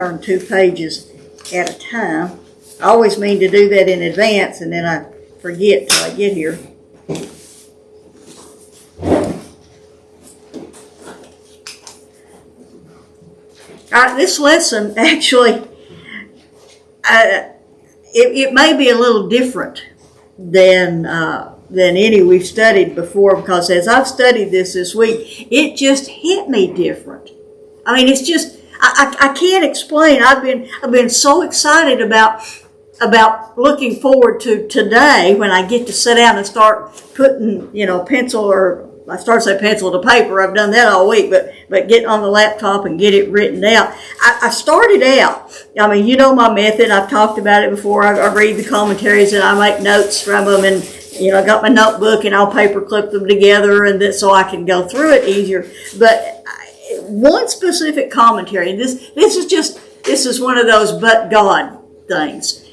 turn 2 pages at a time. I always mean to do that in advance, and then I forget till I get here. This lesson actually, it may be a little different than any we've studied before, because as I've studied this week, it just hit me different. I mean, it's just I can't explain. I've been so excited about looking forward to today when I get to sit down and start putting, pencil, or I start saying pencil to paper. I've done that all week, but get on the laptop and get it written out. I started out, you know my method. I've talked about it before. I read the commentaries and I make notes from them, and I got my notebook and I'll paper clip them together, and that so I can go through it easier. But one specific commentary, this is one of those but God things.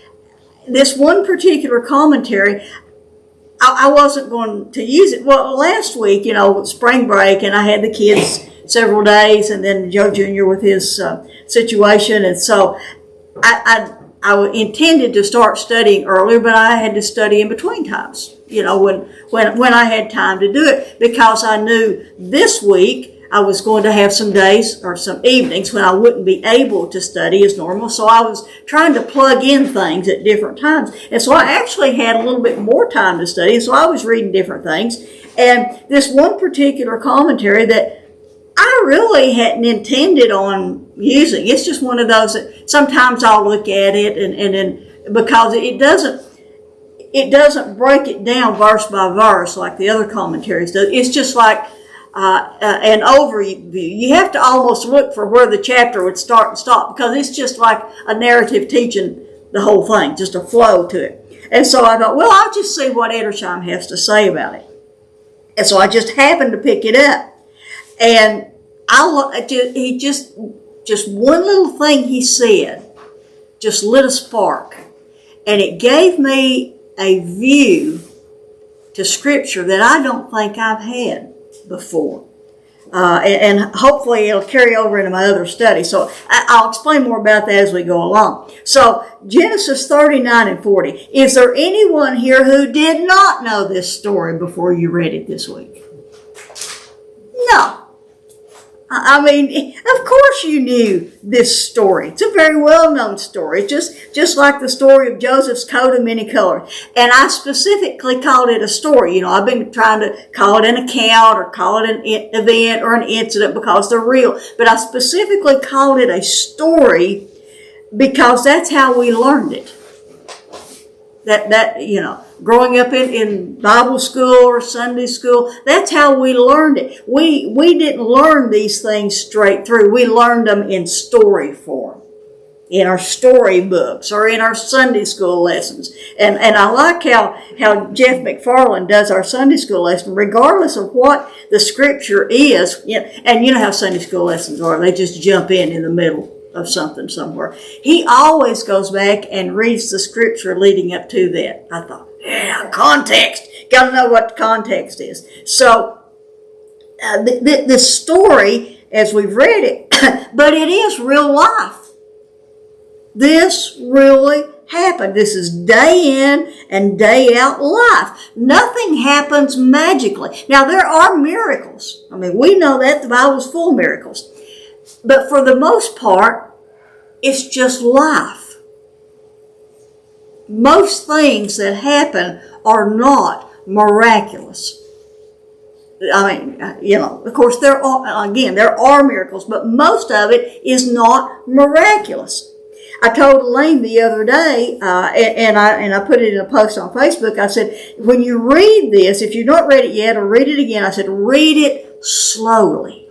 This one particular commentary, I wasn't going to use it. Well, last week, spring break, and I had the kids several days, and then Joe Jr. with his situation, and so I intended to start studying earlier, but I had to study in between times, when I had time to do it, because I knew this week I was going to have some days or some evenings when I wouldn't be able to study as normal. So I was trying to plug in things at different times. And so I actually had a little bit more time to study. So I was reading different things. And this one particular commentary that I really hadn't intended on using. It's just one of those that sometimes I'll look at it and then, because it doesn't break it down verse by verse like the other commentaries do. It's just like an overview. You have to almost look for where the chapter would start and stop, because it's just like a narrative teaching the whole thing, just a flow to it. And so I thought, well, I'll just see what Edersheim has to say about it. And so I just happened to pick it up, and he just one little thing he said just lit a spark, and it gave me a view to Scripture that I don't think I've had before. And hopefully it'll carry over into my other study. So I'll explain more about that as we go along. So Genesis 39 and 40. Is there anyone here who did not know this story before you read it this week? No. Of course you knew this story. It's a very well-known story. Just like the story of Joseph's coat of many colors. And I specifically called it a story. I've been trying to call it an account or call it an event or an incident because they're real. But I specifically called it a story because that's how we learned it. Growing up in Bible school or Sunday school, that's how we learned it. We didn't learn these things straight through. We learned them in story form, in our storybooks or in our Sunday school lessons. And I like how Jeff McFarland does our Sunday school lesson, regardless of what the Scripture is. And you know how Sunday school lessons are. They just jump in the middle of something somewhere. He always goes back and reads the Scripture leading up to that. I thought, yeah, context. Got to know what the context is. So this story, as we've read it, but it is real life. This really happened. This is day in and day out life. Nothing happens magically. Now, there are miracles. We know that the Bible's full of miracles. But for the most part, it's just life. Most things that happen are not miraculous. Of course, there are miracles, but most of it is not miraculous. I told Elaine the other day, and I put it in a post on Facebook, I said, when you read this, if you've not read it yet or read it again, I said, read it slowly.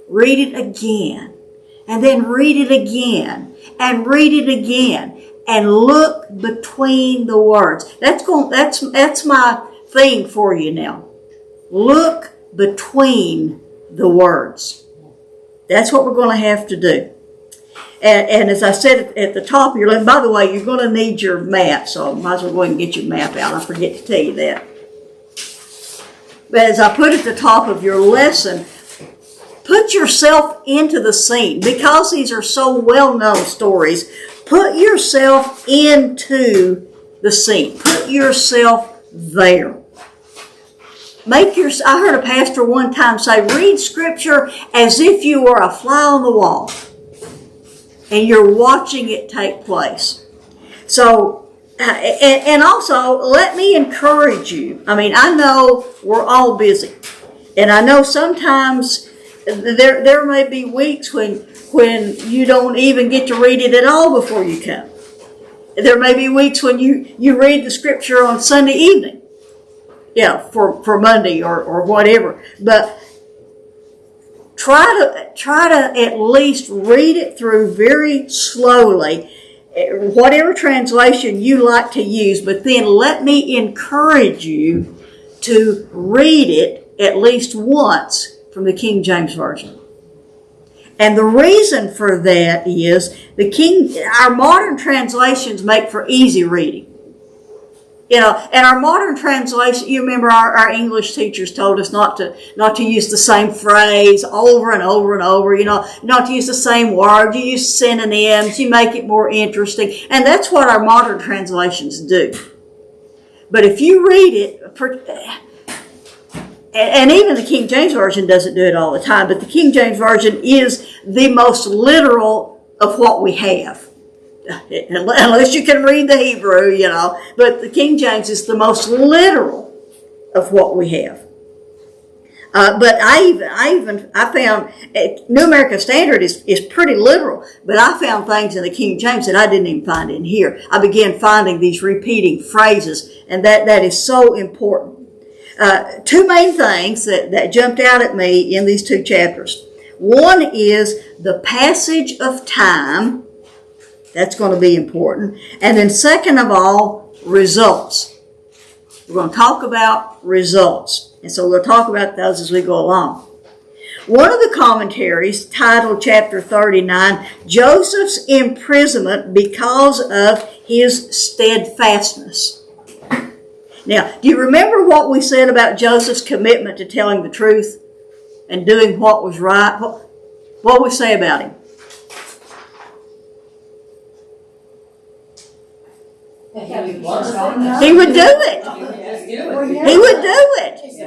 Read it again, and then read it again, and read it again, and look between the words. That's my thing for you now. Look between the words. That's what we're going to have to do. And as I said at the top of your lesson, by the way, you're going to need your map, so I might as well go ahead and get your map out. I forget to tell you that. But as I put at the top of your lesson, Put yourself into the scene. Because these are so well-known stories, put yourself into the scene. Put yourself there. I heard a pastor one time say, read Scripture as if you were a fly on the wall and you're watching it take place. So, and also, let me encourage you. I mean, I know we're all busy. And I know sometimes there may be weeks when you don't even get to read it at all before you come. There may be weeks when you read the Scripture on Sunday evening. Yeah, for Monday or whatever. But try to at least read it through very slowly, whatever translation you like to use, but then let me encourage you to read it at least once from the King James Version. And the reason for that is our modern translations make for easy reading. You know, and our modern translation, you remember our English teachers told us not to use the same phrase over and over and over, you know, not to use the same word. You use synonyms, you make it more interesting. And that's what our modern translations do. But if you read it, and even the King James Version doesn't do it all the time, but the King James Version is the most literal of what we have. Unless you can read the Hebrew, you know. But the King James is the most literal of what we have. But I found New American Standard is pretty literal, but I found things in the King James that I didn't even find in here. I began finding these repeating phrases, and that is so important. Two main things that jumped out at me in these two chapters. One is the passage of time. That's going to be important. And then second of all, results. We're going to talk about results. And so we'll talk about those as we go along. One of the commentaries titled chapter 39, Joseph's imprisonment because of his steadfastness. Now, do you remember what we said about Joseph's commitment to telling the truth and doing what was right? What did we say about him? He would do it. He would do it. Is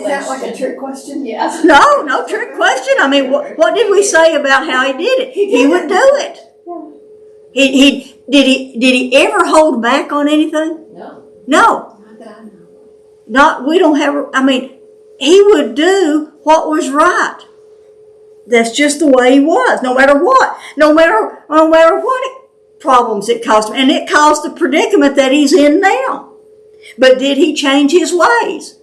that like a trick question? Yes. No trick question. I mean, what did we say about how he did it? He would do it. Did he ever hold back on anything? No. No. Not that I know. We don't have. I mean, he would do what was right. That's just the way he was. No matter what. No matter what problems it caused him. And it caused the predicament that he's in now. But did he change his ways?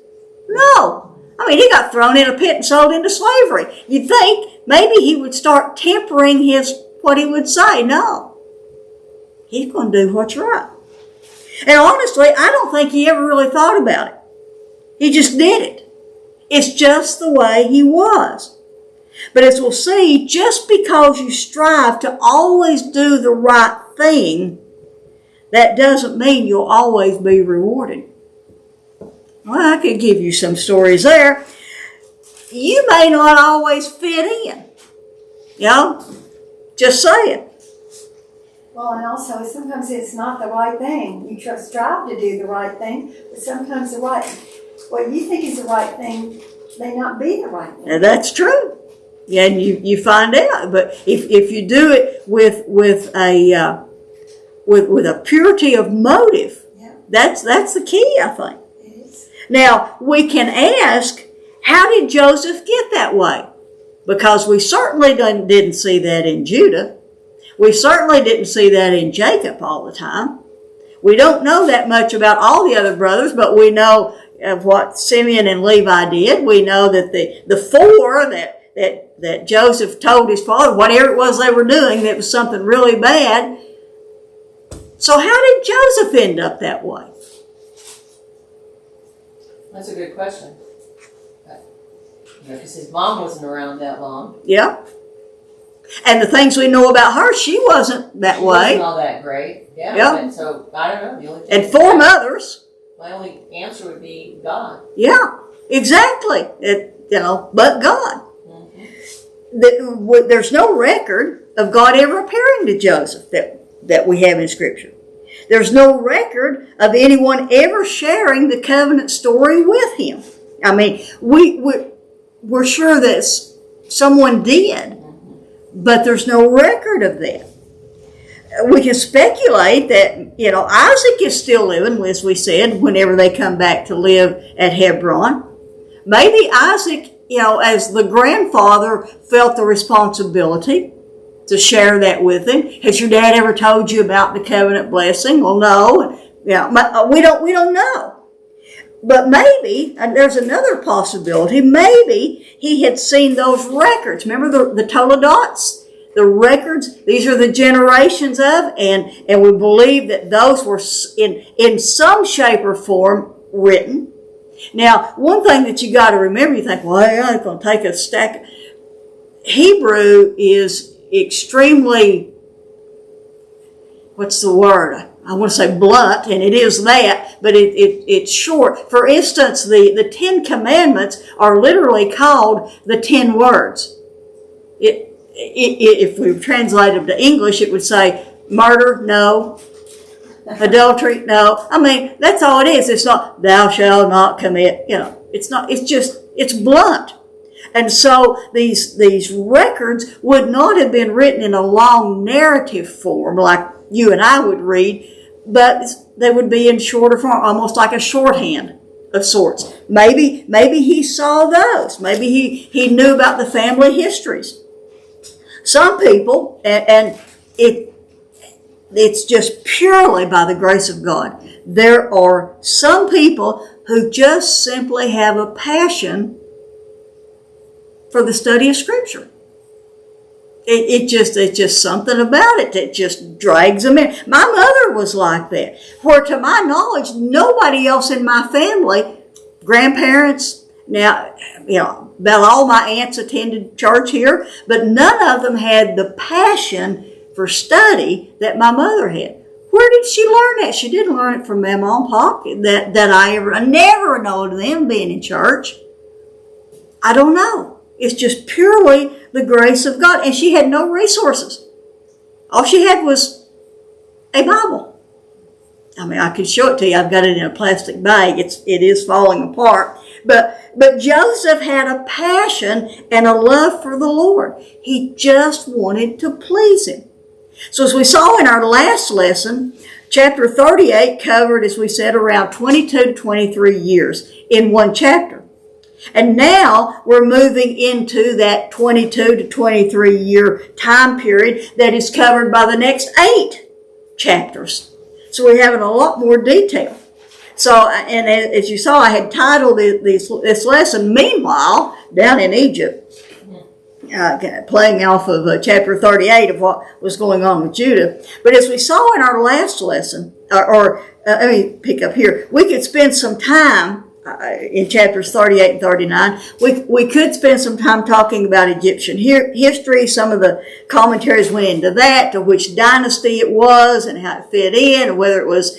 No. I mean, he got thrown in a pit and sold into slavery. You'd think maybe he would start tempering what he would say. No. He's going to do what's right. And honestly, I don't think he ever really thought about it. He just did it. It's just the way he was. But as we'll see, just because you strive to always do the right thing, that doesn't mean you'll always be rewarded. Well, I could give you some stories there. You may not always fit in. You know? Just saying. Well, and also sometimes it's not the right thing. You strive to do the right thing, but sometimes what you think is the right thing may not be the right thing. Now, that's true. Yeah, and you find out. But if you do it with a purity of motive, yeah, that's the key, I think. it is. Now, we can ask, how did Joseph get that way? Because we certainly didn't see that in Judah. We certainly didn't see that in Jacob all the time. We don't know that much about all the other brothers, but we know of what Simeon and Levi did. We know that the four that Joseph told his father, whatever it was they were doing, that was something really bad. So how did Joseph end up that way? That's a good question. Because his mom wasn't around that long. Yeah. And the things we know about her, she wasn't that She way. wasn't all that great. Yeah. Yeah. And so, I don't know. The only And thing four mothers. My only answer would be God. Yeah, exactly. But God. Mm-hmm. there's no record of God ever appearing to Joseph that we have in Scripture. There's no record of anyone ever sharing the covenant story with him. I mean, we're sure that someone did, but there's no record of that. We can speculate that, Isaac is still living, as we said, whenever they come back to live at Hebron. Maybe Isaac, as the grandfather, felt the responsibility to share that with him. Has your dad ever told you about the covenant blessing? Well, no. We don't know. But maybe, and there's another possibility, maybe he had seen those records. Remember the Toledots? The records, these are the generations of, and we believe that those were in some shape or form written. Now, one thing that you got to remember, you think, well, I'm going to take a stack. Hebrew is extremely, what's the word? I want to say blunt, and it is that, but it's short. For instance, the 10 Commandments are literally called the 10 words. If we translate them to English, it would say murder, no. Adultery, no. I mean, that's all it is. It's not thou shalt not commit. It's not. It's blunt. And so these records would not have been written in a long narrative form like you and I would read, but they would be in shorter form, almost like a shorthand of sorts. Maybe he saw those. Maybe he knew about the family histories. Some people, and it's just purely by the grace of God. There are some people who just simply have a passion for the study of Scripture. It's just something about it that just drags them in. My mother was like that, where to my knowledge, nobody else in my family, grandparents, now, about all my aunts attended church here, but none of them had the passion for study that my mother had. Where did she learn that? She didn't learn it from Mama and Pop. I never know them being in church. I don't know. It's just purely the grace of God. And she had no resources. All she had was a Bible. I mean, I could show it to you. I've got it in a plastic bag. It is falling apart. But Joseph had a passion and a love for the Lord. He just wanted to please Him. So as we saw in our last lesson, chapter 38 covered, as we said, around 22 to 23 years in one chapter. And now we're moving into that 22 to 23 year time period that is covered by the next 8 chapters. So we're having a lot more detail. So, and as you saw, I had titled this lesson, Meanwhile, Down in Egypt, playing off of chapter 38 of what was going on with Judah. But as we saw in our last lesson, let me pick up here, we could spend some time in chapters 38 and 39. We could spend some time talking about Egyptian history. Some of the commentaries went into that, to which dynasty it was and how it fit in, and whether it was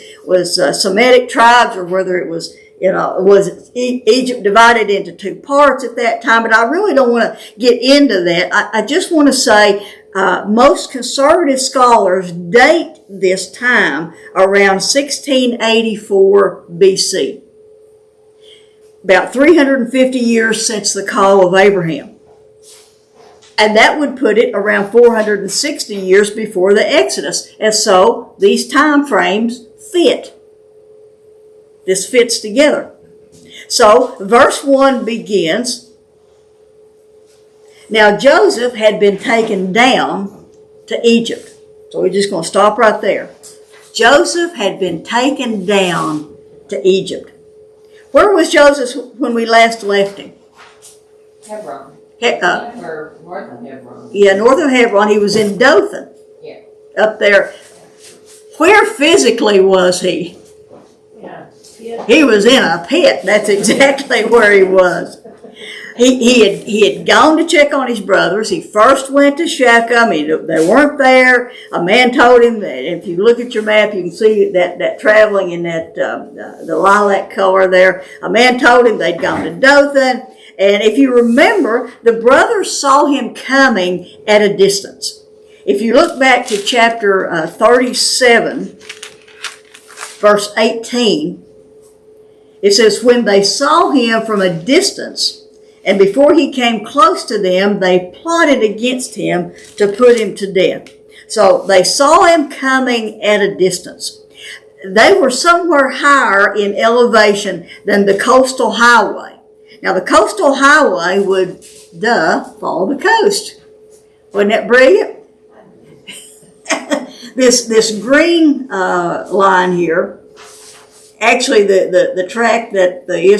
Semitic tribes or whether it was, was Egypt divided into 2 parts at that time. But I really don't want to get into that. I just want to say most conservative scholars date this time around 1684 BC. About 350 years since the call of Abraham. And that would put it around 460 years before the Exodus. And so these time frames fit. This fits together. So verse 1 begins, Now Joseph had been taken down to Egypt. So we're just going to stop right there. Joseph had been taken down to Egypt. Where was Joseph when we last left him? Hebron. Or north of Hebron. Yeah, north of Hebron. He was in Dothan. Yeah. Up there. Where physically was he? Yeah. He was in a pit. That's exactly where he was. He had gone to check on his brothers. He first went to Shechem. They weren't there. A man told him that if you look at your map, you can see that traveling in that the lilac color there. A man told him they'd gone to Dothan, And if you remember, the brothers saw him coming at a distance. If you look back to chapter 37, verse 18, it says, when they saw him from a distance, and before he came close to them, they plotted against him to put him to death. So they saw him coming at a distance. They were somewhere higher in elevation than the coastal highway. Now the coastal highway would, follow the coast. Wasn't that brilliant? This green line here, actually the track that the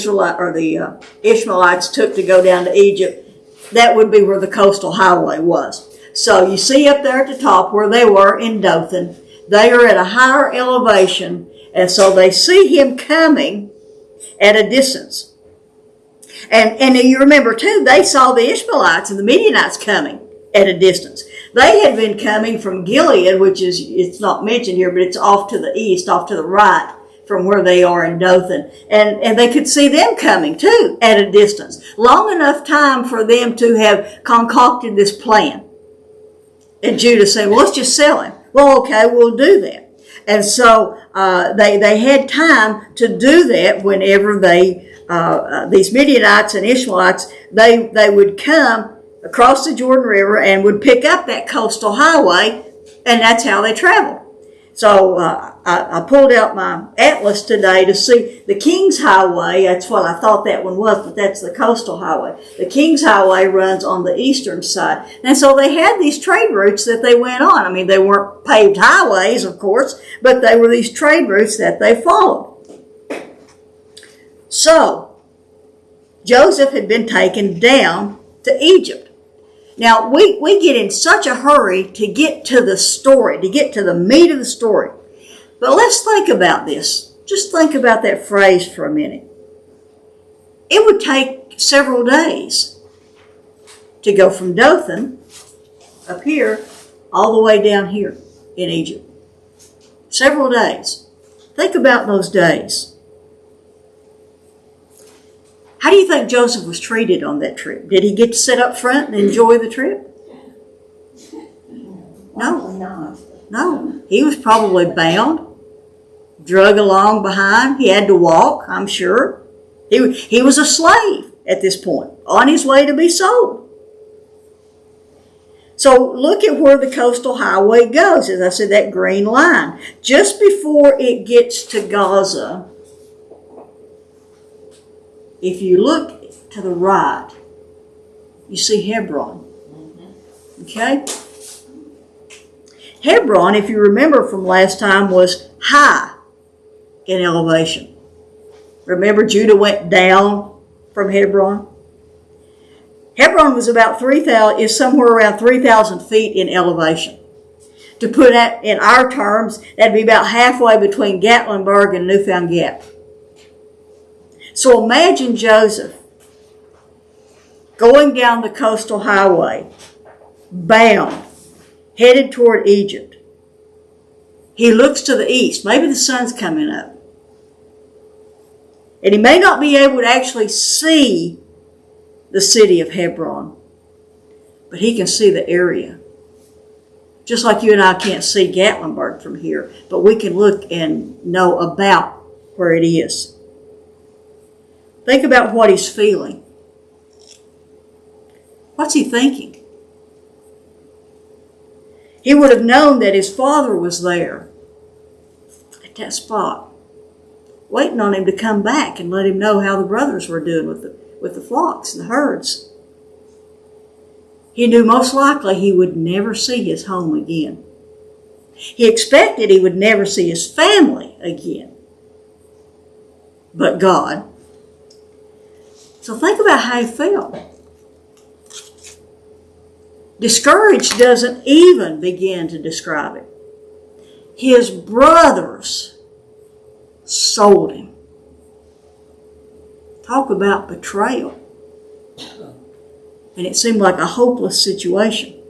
Ishmaelites took to go down to Egypt, that would be where the coastal highway was. So you see up there at the top where they were in Dothan, they are at a higher elevation, and so they see him coming at a distance. And you remember too, they saw the Ishmaelites and the Midianites coming at a distance. They had been coming from Gilead, which is, it's not mentioned here, but it's off to the east, off to the right from where they are in Dothan. And they could see them coming too at a distance. Long enough time for them to have concocted this plan. And Judah said, well, let's just sell him. Well, okay, we'll do that. And so they had time to do that whenever these Midianites and Ishmaelites, they would come across the Jordan River and would pick up that coastal highway, and that's how they traveled. So I pulled out my atlas today to see the King's Highway. That's what I thought that one was, but that's the coastal highway. The King's Highway runs on the eastern side. And so they had these trade routes that they went on. I mean, they weren't paved highways, of course, but they were these trade routes that they followed. So Joseph had been taken down to Egypt. Now, we get in such a hurry to get to the story, to get to the meat of the story. But let's think about this. Just think about that phrase for a minute. It would take several days to go from Dothan up here all the way down here in Egypt. Several days. Think about those days. How do you think Joseph was treated on that trip? Did he get to sit up front and enjoy the trip? No. No. He was probably bound, drug along behind. He had to walk, I'm sure. He was a slave at this point, on his way to be sold. So look at where the coastal highway goes. As I said, that green line. Just before it gets to Gaza, if you look to the right, you see Hebron. Okay? Hebron, if you remember from last time, was high in elevation. Remember Judah went down from Hebron? Hebron was about is somewhere around 3,000 feet in elevation. To put that in our terms, that'd be about halfway between Gatlinburg and Newfound Gap. So imagine Joseph going down the coastal highway, bound, headed toward Egypt. He looks to the east. Maybe the sun's coming up. And he may not be able to actually see the city of Hebron, but he can see the area. Just like you and I can't see Gatlinburg from here, but we can look and know about where it is. Think about what he's feeling. What's he thinking? He would have known that his father was there at that spot, waiting on him to come back and let him know how the brothers were doing with the flocks and the herds. He knew most likely he would never see his home again. He expected he would never see his family again. But God. So think about how he felt. Discouraged doesn't even begin to describe it. His brothers sold him. Talk about betrayal. And it seemed like a hopeless situation.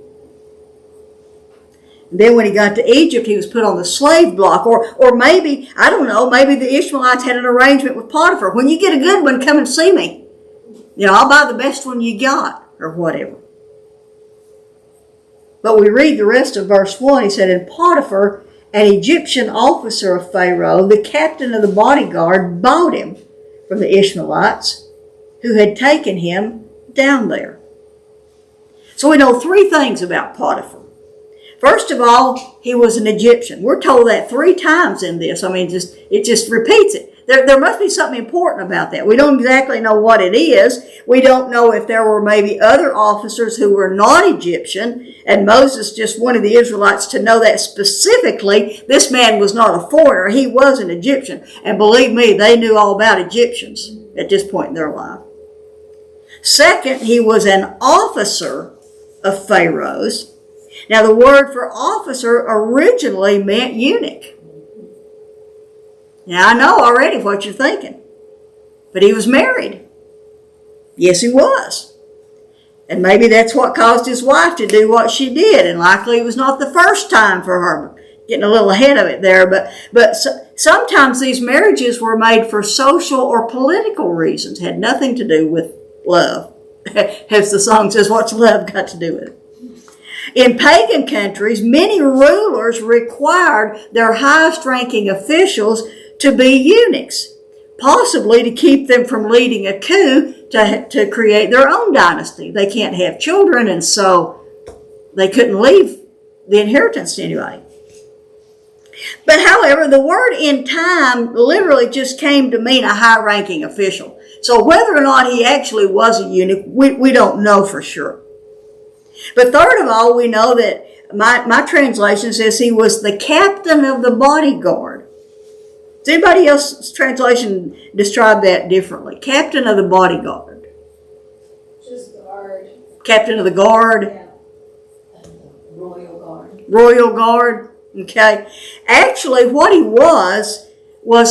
And then when he got to Egypt, he was put on the slave block. Or maybe, I don't know, maybe the Ishmaelites had an arrangement with Potiphar. When you get a good one, come and see me. I'll buy the best one you got, or whatever. But we read the rest of verse 1. He said, and Potiphar, an Egyptian officer of Pharaoh, the captain of the bodyguard, bought him from the Ishmaelites who had taken him down there. So we know three things about Potiphar. First of all, he was an Egyptian. We're told that 3 times in this. I mean, it just repeats it. There must be something important about that. We don't exactly know what it is. We don't know if there were maybe other officers who were not Egyptian, and Moses just wanted the Israelites to know that specifically. This man was not a foreigner. He was an Egyptian. And believe me, they knew all about Egyptians at this point in their life. Second, he was an officer of Pharaoh's. Now, the word for officer originally meant eunuch. Now, I know already what you're thinking. But he was married. Yes, he was. And maybe that's what caused his wife to do what she did. And likely it was not the first time for her. Getting a little ahead of it there. But sometimes these marriages were made for social or political reasons. Had nothing to do with love. As the song says, what's love got to do with it? In pagan countries, many rulers required their highest-ranking officials to be eunuchs, possibly to keep them from leading a coup to create their own dynasty. They can't have children, and so they couldn't leave the inheritance to anybody. But however, the word in time literally just came to mean a high-ranking official. So whether or not he actually was a eunuch, we don't know for sure. But third of all, we know that my translation says he was the captain of the bodyguard. Does anybody else's translation describe that differently? Captain of the bodyguard. Just guard. Captain of the guard. Yeah. Royal guard. Royal guard. Okay. Actually, what he was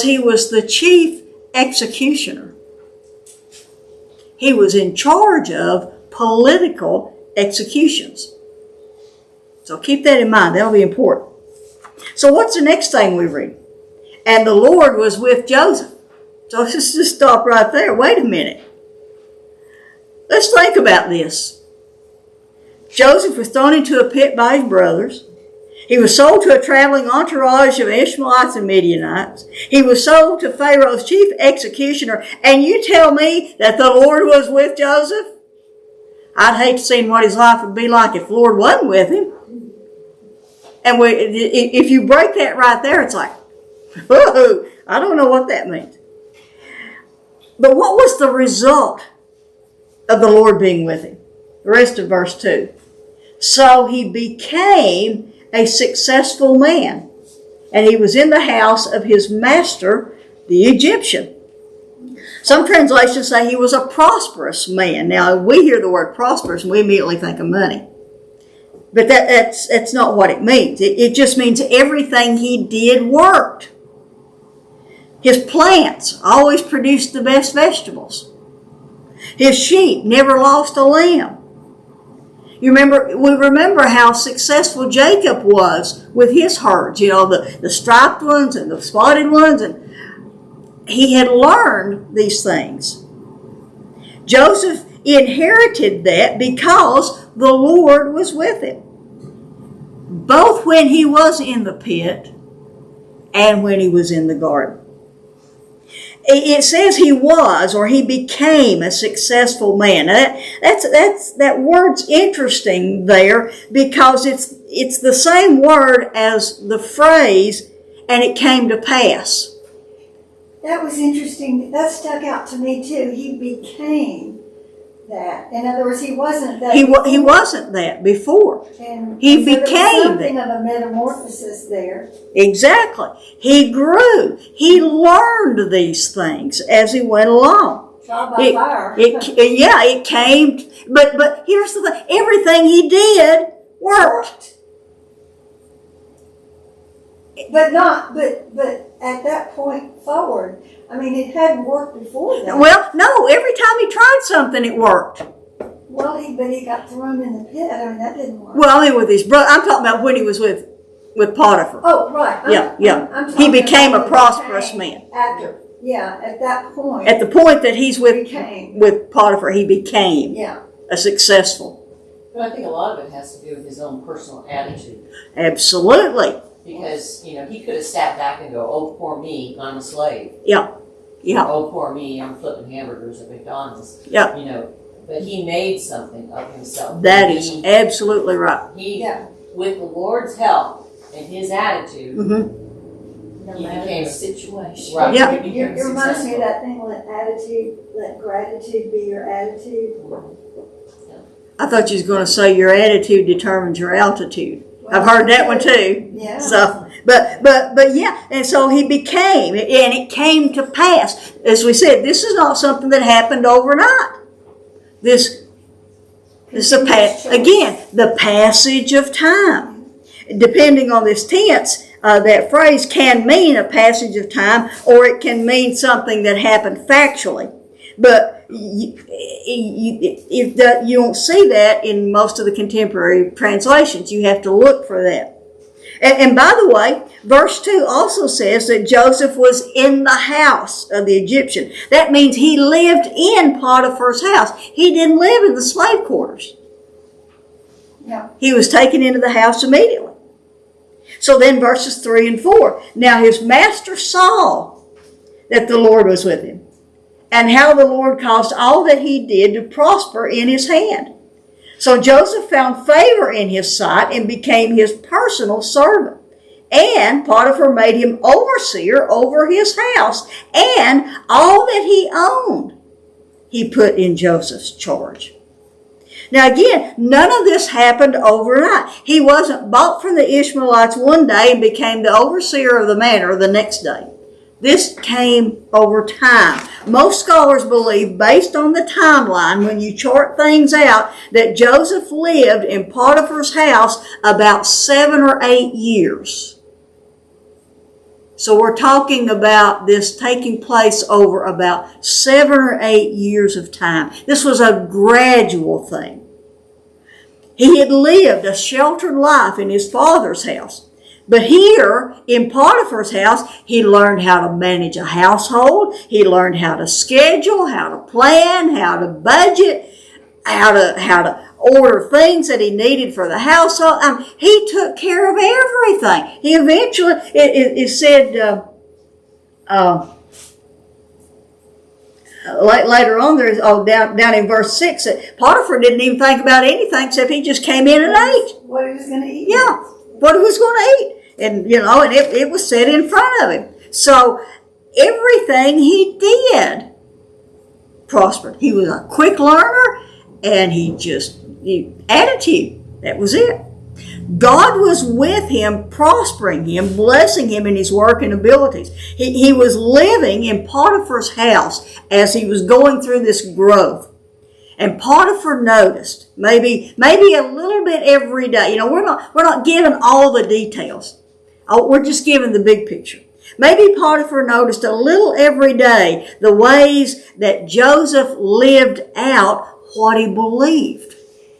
he was the chief executioner. He was in charge of political executions. So keep that in mind. That'll be important. So what's the next thing we read? And the Lord was with Joseph. So let's just stop right there. Wait a minute. Let's think about this. Joseph was thrown into a pit by his brothers. He was sold to a traveling entourage of Ishmaelites and Midianites. He was sold to Pharaoh's chief executioner. And you tell me that the Lord was with Joseph? I'd hate to see what his life would be like if the Lord wasn't with him. And if you break that right there, it's like, whoa, I don't know what that means. But what was the result of the Lord being with him? The rest of verse 2. So he became a successful man, and he was in the house of his master, the Egyptian. Some translations say he was a prosperous man. Now, we hear the word prosperous and we immediately think of money. But that's not what it means. It just means everything he did worked. His plants always produced the best vegetables. His sheep never lost a lamb. We remember how successful Jacob was with his herds, the striped ones and the spotted ones, and he had learned these things. Joseph inherited that because the Lord was with him, both when he was in the pit and when he was in the garden. It says he was, or he became, a successful man. Now that word's interesting there because it's the same word as the phrase, and it came to pass. That was interesting. That stuck out to me too. He became that. In other words, he wasn't that. He wasn't that before. And he so there became was something of a metamorphosis there. Exactly. He grew. He learned these things as he went along. Trial by fire. It came. But here's the thing. Everything he did worked. But at that point forward, I mean, it hadn't worked before that. Well, no. Every time he tried something, it worked. Well, he got thrown in the pit. I mean, that didn't work. Well, I mean, with his brother. I'm talking about when he was with Potiphar. Oh, right. He became a prosperous man. After. Yeah, at that point. At the point that he's became. with Potiphar, he became Yeah. a successful. But I think a lot of it has to do with his own personal attitude. Absolutely. Because, he could have sat back and go, oh, poor me, I'm a slave. Yeah. Oh, poor me, I'm flipping hamburgers at McDonald's. Yeah. But he made something of himself. That is absolutely right. With the Lord's help and his attitude, Mm-hmm. he became situation. Right. Yeah. It reminds me of that thing, let gratitude be your attitude. I thought you was going to say your attitude determines your altitude. I've heard that one too. Yeah. So, but yeah, and so he became, and it came to pass. As we said, this is not something that happened overnight. This is again, the passage of time. Depending on this tense, that phrase can mean a passage of time, or it can mean something that happened factually. But you don't see that in most of the contemporary translations. You have to look for that. And by the way, verse 2 also says that Joseph was in the house of the Egyptian. That means he lived in Potiphar's house. He didn't live in the slave quarters. Yeah. He was taken into the house immediately. So then verses 3 and 4. Now his master saw that the Lord was with him, and how the Lord caused all that he did to prosper in his hand. So Joseph found favor in his sight and became his personal servant. And Potiphar made him overseer over his house, and all that he owned he put in Joseph's charge. Now again, none of this happened overnight. He wasn't bought from the Ishmaelites one day and became the overseer of the manor the next day. This came over time. Most scholars believe, based on the timeline, when you chart things out, that Joseph lived in Potiphar's house about 7 or 8 years. So we're talking about this taking place over about 7 or 8 years of time. This was a gradual thing. He had lived a sheltered life in his father's house. But here, in Potiphar's house, he learned how to manage a household. He learned how to schedule, how to plan, how to budget, how to order things that he needed for the household. He took care of everything. He eventually, it said later on, down in verse 6, that Potiphar didn't even think about anything except he just came in and ate. What he was going to eat. Yeah, what he was going to eat. And, and it was set in front of him. So everything he did prospered. He was a quick learner, and attitude, that was it. God was with him, prospering him, blessing him in his work and abilities. He was living in Potiphar's house as he was going through this growth. And Potiphar noticed, maybe a little bit every day. We're not given all the details. We're just given the big picture. Maybe Potiphar noticed a little every day the ways that Joseph lived out what he believed.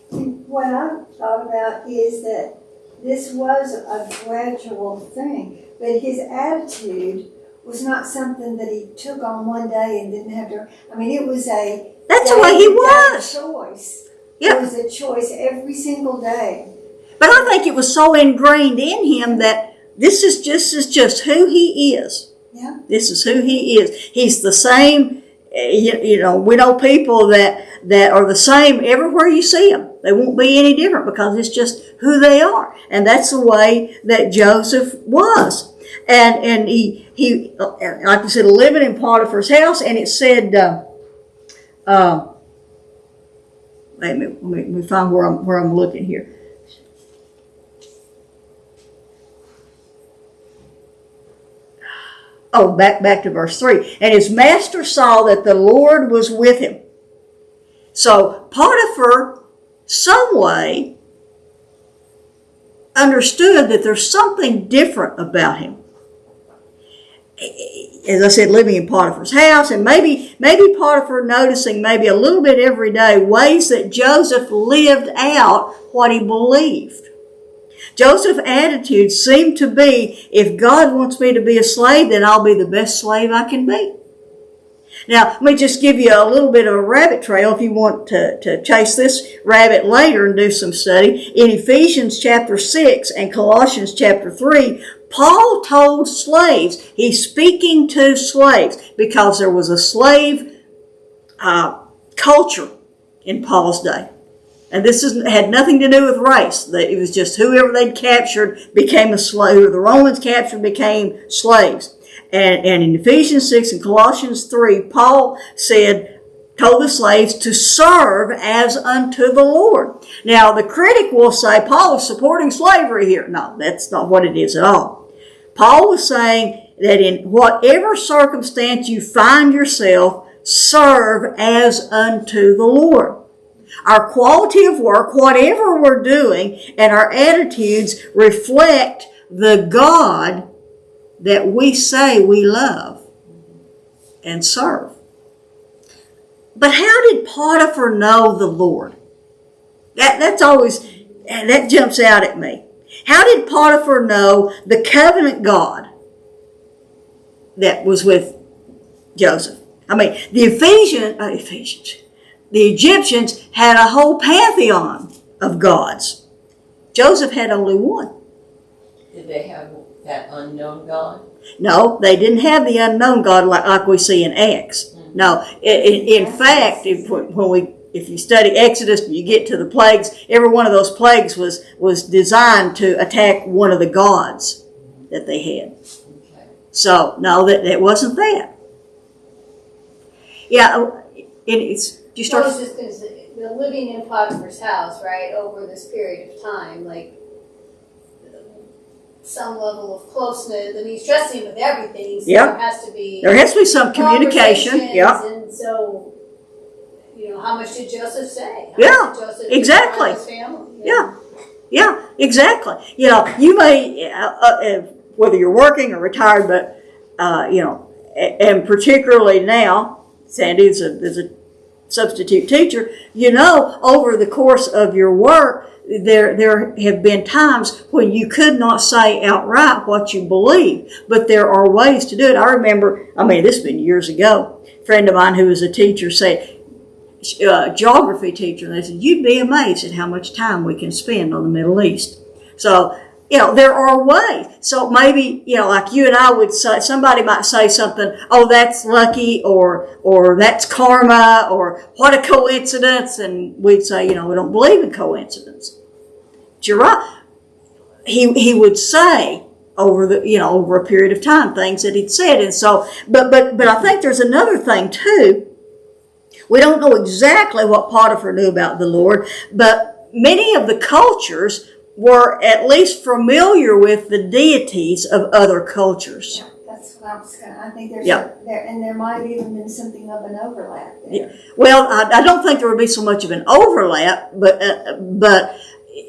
What I thought about is that this was a gradual thing, but his attitude was not something that he took on one day and didn't have to. It was a that's the way he was. Choice. Yep. It was a choice every single day. But I think it was so ingrained in him that this is just who he is. Yeah. This is who he is. He's the same. We know people that are the same everywhere you see them. They won't be any different because it's just who they are. And that's the way that Joseph was. And he like I said, living in Potiphar's house, and it said, let me find where I'm looking here. Oh, back to verse 3. And his master saw that the Lord was with him. So Potiphar, some way, understood that there's something different about him. As I said, living in Potiphar's house, and maybe Potiphar noticing maybe a little bit every day ways that Joseph lived out what he believed. Joseph's attitude seemed to be, if God wants me to be a slave, then I'll be the best slave I can be. Now, let me just give you a little bit of a rabbit trail if you want to chase this rabbit later and do some study. In Ephesians chapter 6 and Colossians chapter 3, Paul told slaves, he's speaking to slaves because there was a slave culture in Paul's day. And this had nothing to do with race. It was just whoever they'd captured became a slave. Who the Romans captured became slaves. And in Ephesians 6 and Colossians 3, Paul told the slaves to serve as unto the Lord. Now, the critic will say, Paul is supporting slavery here. No, that's not what it is at all. Paul was saying that in whatever circumstance you find yourself, serve as unto the Lord. Our quality of work, whatever we're doing, and our attitudes reflect the God that we say we love and serve. But how did Potiphar know the Lord? That jumps out at me. How did Potiphar know the covenant God that was with Joseph? I mean, the Egyptians had a whole pantheon of gods. Joseph had only one. Did they have that unknown God? No, they didn't have the unknown God like we see in Acts. Mm-hmm. No, in fact, if you study Exodus and you get to the plagues, every one of those plagues was designed to attack one of the gods that they had. Okay. So, no, that wasn't that. Yeah, it's... You start. I was just going to say, the living in Potiphar's house, right, over this period of time, like some level of closeness. I mean, he's trusting with everything. So yep. There has to be some communication. Yeah. And so, how much did Joseph say? How Joseph exactly. His family? Yeah, exactly. You may, whether you're working or retired, but, and particularly now, Sandy is a substitute teacher, over the course of your work, there have been times when you could not say outright what you believe, but there are ways to do it. I remember, this has been years ago, a friend of mine who was a teacher said, geography teacher, and they said, you'd be amazed at how much time we can spend on the Middle East. So, there are ways. So maybe, like you and I would say, somebody might say something, oh, that's lucky, or that's karma, or what a coincidence, and we'd say, we don't believe in coincidence. But you're right. He would say over a period of time things that he'd said, and so, but I think there's another thing too. We don't know exactly what Potiphar knew about the Lord, but many of the cultures were at least familiar with the deities of other cultures. Yeah, that's what I was going to. I think there might have even been something of an overlap there. Yeah. Well, I don't think there would be so much of an overlap, but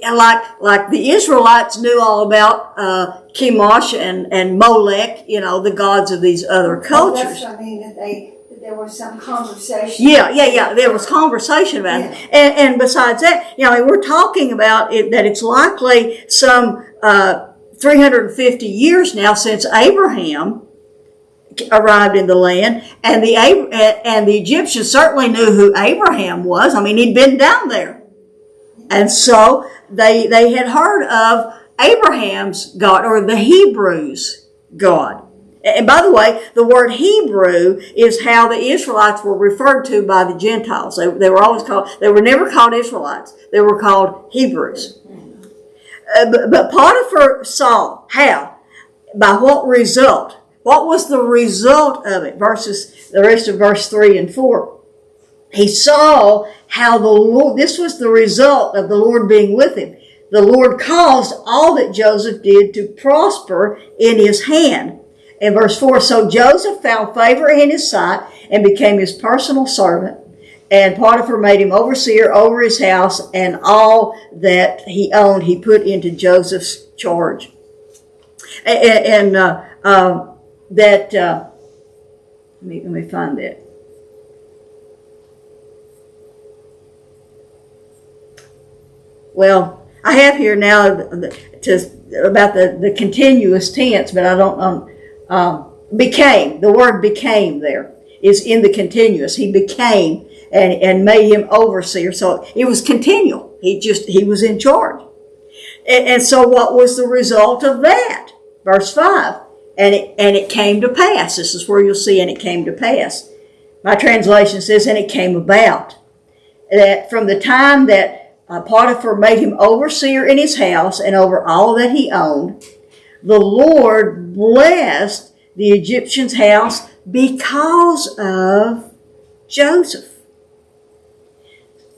like the Israelites knew all about Chemosh and Molech, the gods of these other cultures. That's what I mean, that there was some conversation. Yeah. There was conversation about it. And besides that, we're talking about it, that it's likely some 350 years now since Abraham arrived in the land, and the Egyptians certainly knew who Abraham was. He'd been down there. And so they had heard of Abraham's God, or the Hebrews' God. And by the way, the word Hebrew is how the Israelites were referred to by the Gentiles. They were never called Israelites. They were called Hebrews. But Potiphar saw how, by what result? What was the result of it? The rest of verse 3 and 4. He saw how the Lord, this was the result of the Lord being with him. The Lord caused all that Joseph did to prosper in his hand. In verse 4, so Joseph found favor in his sight and became his personal servant. And Potiphar made him overseer over his house, and all that he owned he put into Joseph's charge. Let me find that. Well, I have here now about the continuous tense, but I don't became. The word became there. is in the continuous. He became and made him overseer. So it was continual. He was in charge. And so what was the result of that? Verse 5. And it came to pass. This is where you'll see, and it came to pass. My translation says, and it came about, that from the time that Potiphar made him overseer in his house and over all that he owned, the Lord blessed the Egyptian's house because of Joseph.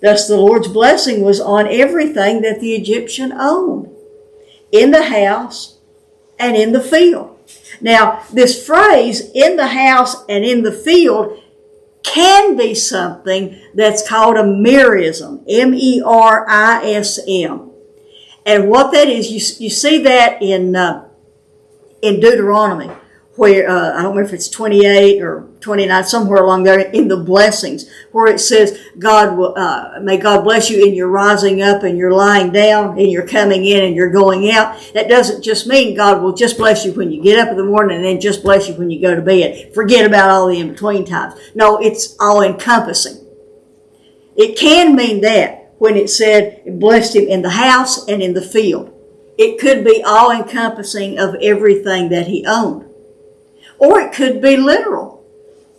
Thus the Lord's blessing was on everything that the Egyptian owned, in the house and in the field. Now, this phrase, in the house and in the field, can be something that's called a merism, merism. And what that is, you see that in Deuteronomy, where, I don't remember if it's 28 or 29, somewhere along there in the blessings, where it says, God will, may God bless you in your rising up and your lying down and your coming in and your going out. That doesn't just mean God will just bless you when you get up in the morning and then just bless you when you go to bed. Forget about all the in-between times. No, it's all encompassing. It can mean that when it said it blessed him in the house and in the field. It could be all encompassing of everything that he owned. Or it could be literal.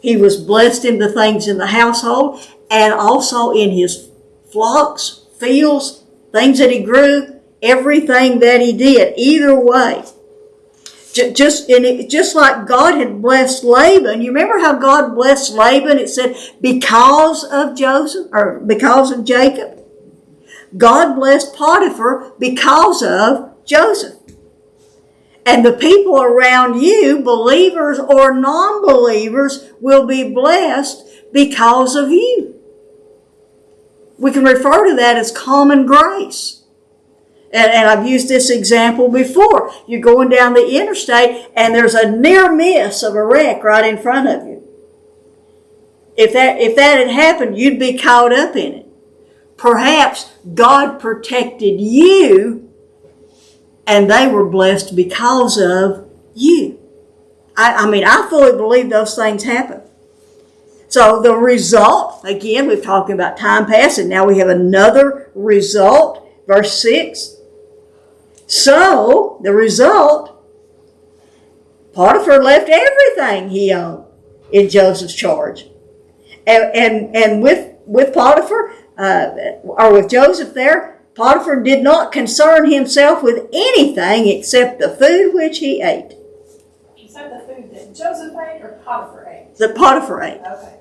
He was blessed in the things in the household and also in his flocks, fields, things that he grew, everything that he did. Either way. Just like God had blessed Laban. You remember how God blessed Laban? It said because of Joseph or because of Jacob. God blessed Potiphar because of Joseph. And the people around you, believers or non-believers, will be blessed because of you. We can refer to that as common grace. And I've used this example before. You're going down the interstate and there's a near miss of a wreck right in front of you. If that had happened, you'd be caught up in it. Perhaps God protected you and they were blessed because of you. I fully believe those things happen. So the result, again, we've talked about time passing. Now we have another result. Verse 6. So, the result, Potiphar left everything he owned in Joseph's charge. And with Potiphar, or with Joseph there, Potiphar did not concern himself with anything except the food which he ate. Is that the food that Joseph ate or Potiphar ate? That Potiphar ate. Okay.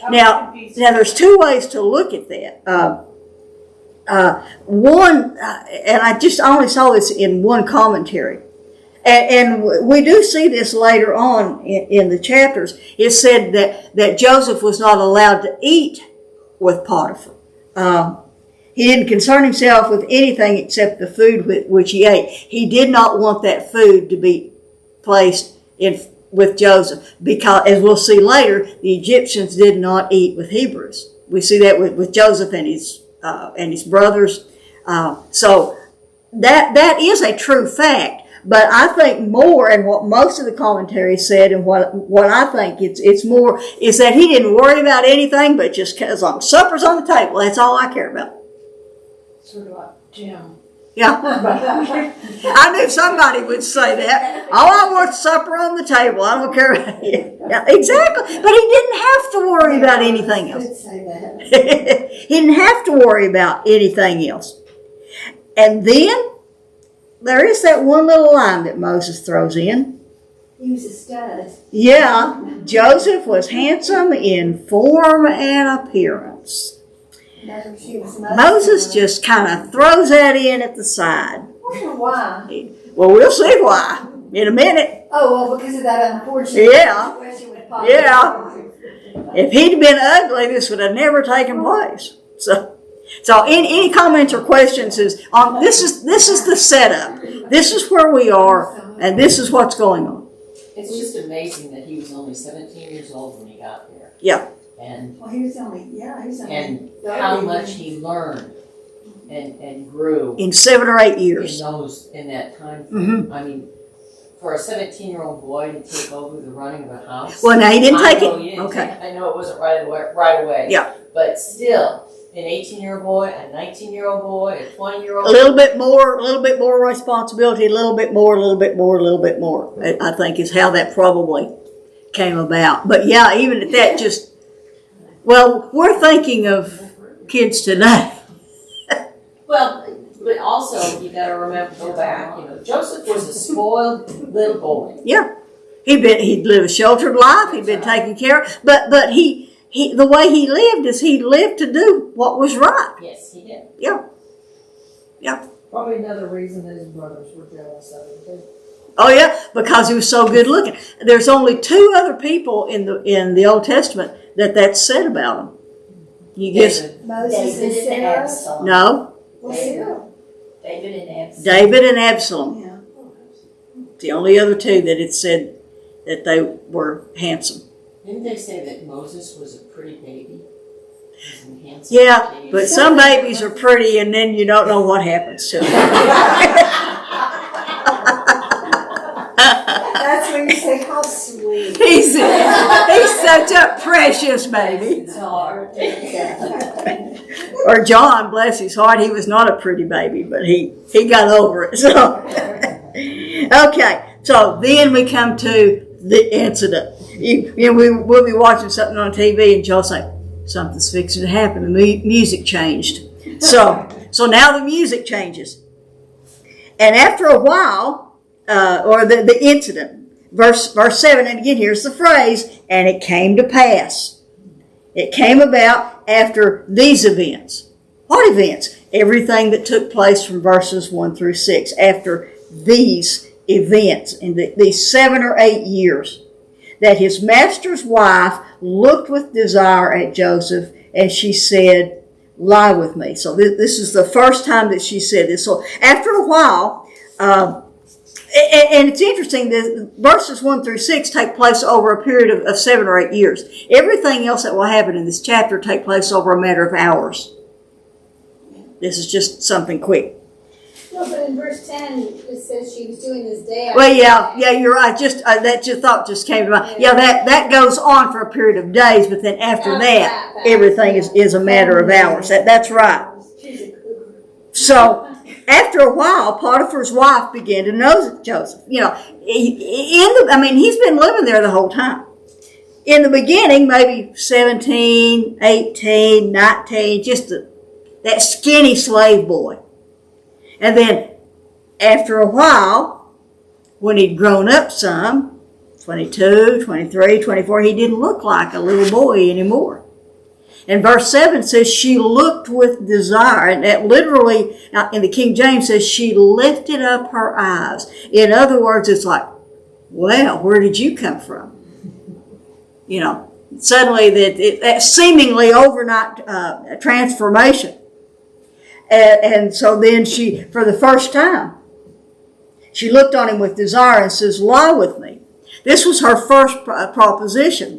Now, there's two ways to look at that. One, and I just only saw this in one commentary, and we do see this later on in the chapters. It said that Joseph was not allowed to eat with Potiphar. He didn't concern himself with anything except the food which he ate. He did not want that food to be placed with Joseph because, as we'll see later, the Egyptians did not eat with Hebrews. We see that with Joseph and his brothers. So that is a true fact. But I think more, and what most of the commentaries said, and what I think it's more, is that he didn't worry about anything, but just as long as supper's on the table, that's all I care about. Sort of like Jim. Yeah. I knew somebody would say that. All I want is supper on the table. I don't care about it. Yeah, exactly. But he didn't have to worry about anything else. I could say that. He didn't have to worry about anything else. And then there is that one little line that Moses throws in. He was a stud. Yeah, Joseph was handsome in form and appearance. Moses just kind of throws that in at the side. I wonder why. Well, we'll see why in a minute. Oh, well, because of that unfortunate Yeah. situation with Potiphar. Yeah. If he'd been ugly, this would have never taken place. So any comments or questions is on this is the setup. This is where we are, and this is what's going on. It's just amazing that he was only 17 years old when he got there. Yeah. And Well, he was only and how much he learned and grew In 7 or 8 years. in that time Mm-hmm. frame. I mean, for a 17-year-old boy to take over the running of a house. Well, now he didn't take I know it. you didn't Okay. take it. I know it wasn't right away. Yeah. But still, an 18-year-old boy, a 19-year-old boy, a 20-year-old A little bit more responsibility, a little bit more. I think is how that probably came about. But yeah, even at that, well, we're thinking of kids today. Well, but also you got to remember, go back. Joseph was a spoiled little boy. Yeah, he'd lived a sheltered life. He'd been taken care of, but he the way he lived is he lived to do what was right. Yes, he did. Yeah. Probably another reason that his brothers were jealous of him too. Oh yeah, because he was so good looking. There's only 2 other people in the Old Testament that's said about him. You guess? Moses and David and Sarah. Absalom. No, What's it called? David and Absalom. David and Absalom. Yeah. The only other 2 that it said that they were handsome. Didn't they say that Moses was a pretty baby? He was a handsome Yeah, baby. but some babies are pretty, and then you don't know what happens to them. That's when you say, how sweet. He's such a precious baby. It's hard. Or John, bless his heart, he was not a pretty baby, but he got over it. So, okay, so then we come to the incident. We'll be watching something on TV, and Joe'll say, something's fixing to happen. The music changed. So now the music changes. And after a while, or the incident, verse 7, and again, here's the phrase, and it came to pass. It came about after these events. What events? Everything that took place from verses 1 through 6, after these events in these 7 or 8 years, that his master's wife looked with desire at Joseph, and she said, lie with me. So this is the first time that she said this. So after a while, and it's interesting that verses 1 through 6 take place over a period of 7 or 8 years. Everything else that will happen in this chapter take place over a matter of hours. This is just something quick. No, but in verse 10, it says she was doing this day after Well, yeah, day. you're right. That your thought just came to mind. Yeah, that goes on for a period of days, but then after that, everything is a matter of hours. That's right. She's a cougar. So after a while, Potiphar's wife began to know Joseph. He's been living there the whole time. In the beginning, maybe 17, 18, 19, just that skinny slave boy. And then after a while, when he'd grown up some, 22, 23, 24, he didn't look like a little boy anymore. And verse 7 says she looked with desire. And that literally, in the King James, says she lifted up her eyes. In other words, it's like, well, where did you come from? Suddenly that seemingly overnight transformation. And so then she, for the first time, she looked on him with desire and says, lie with me. This was her first proposition,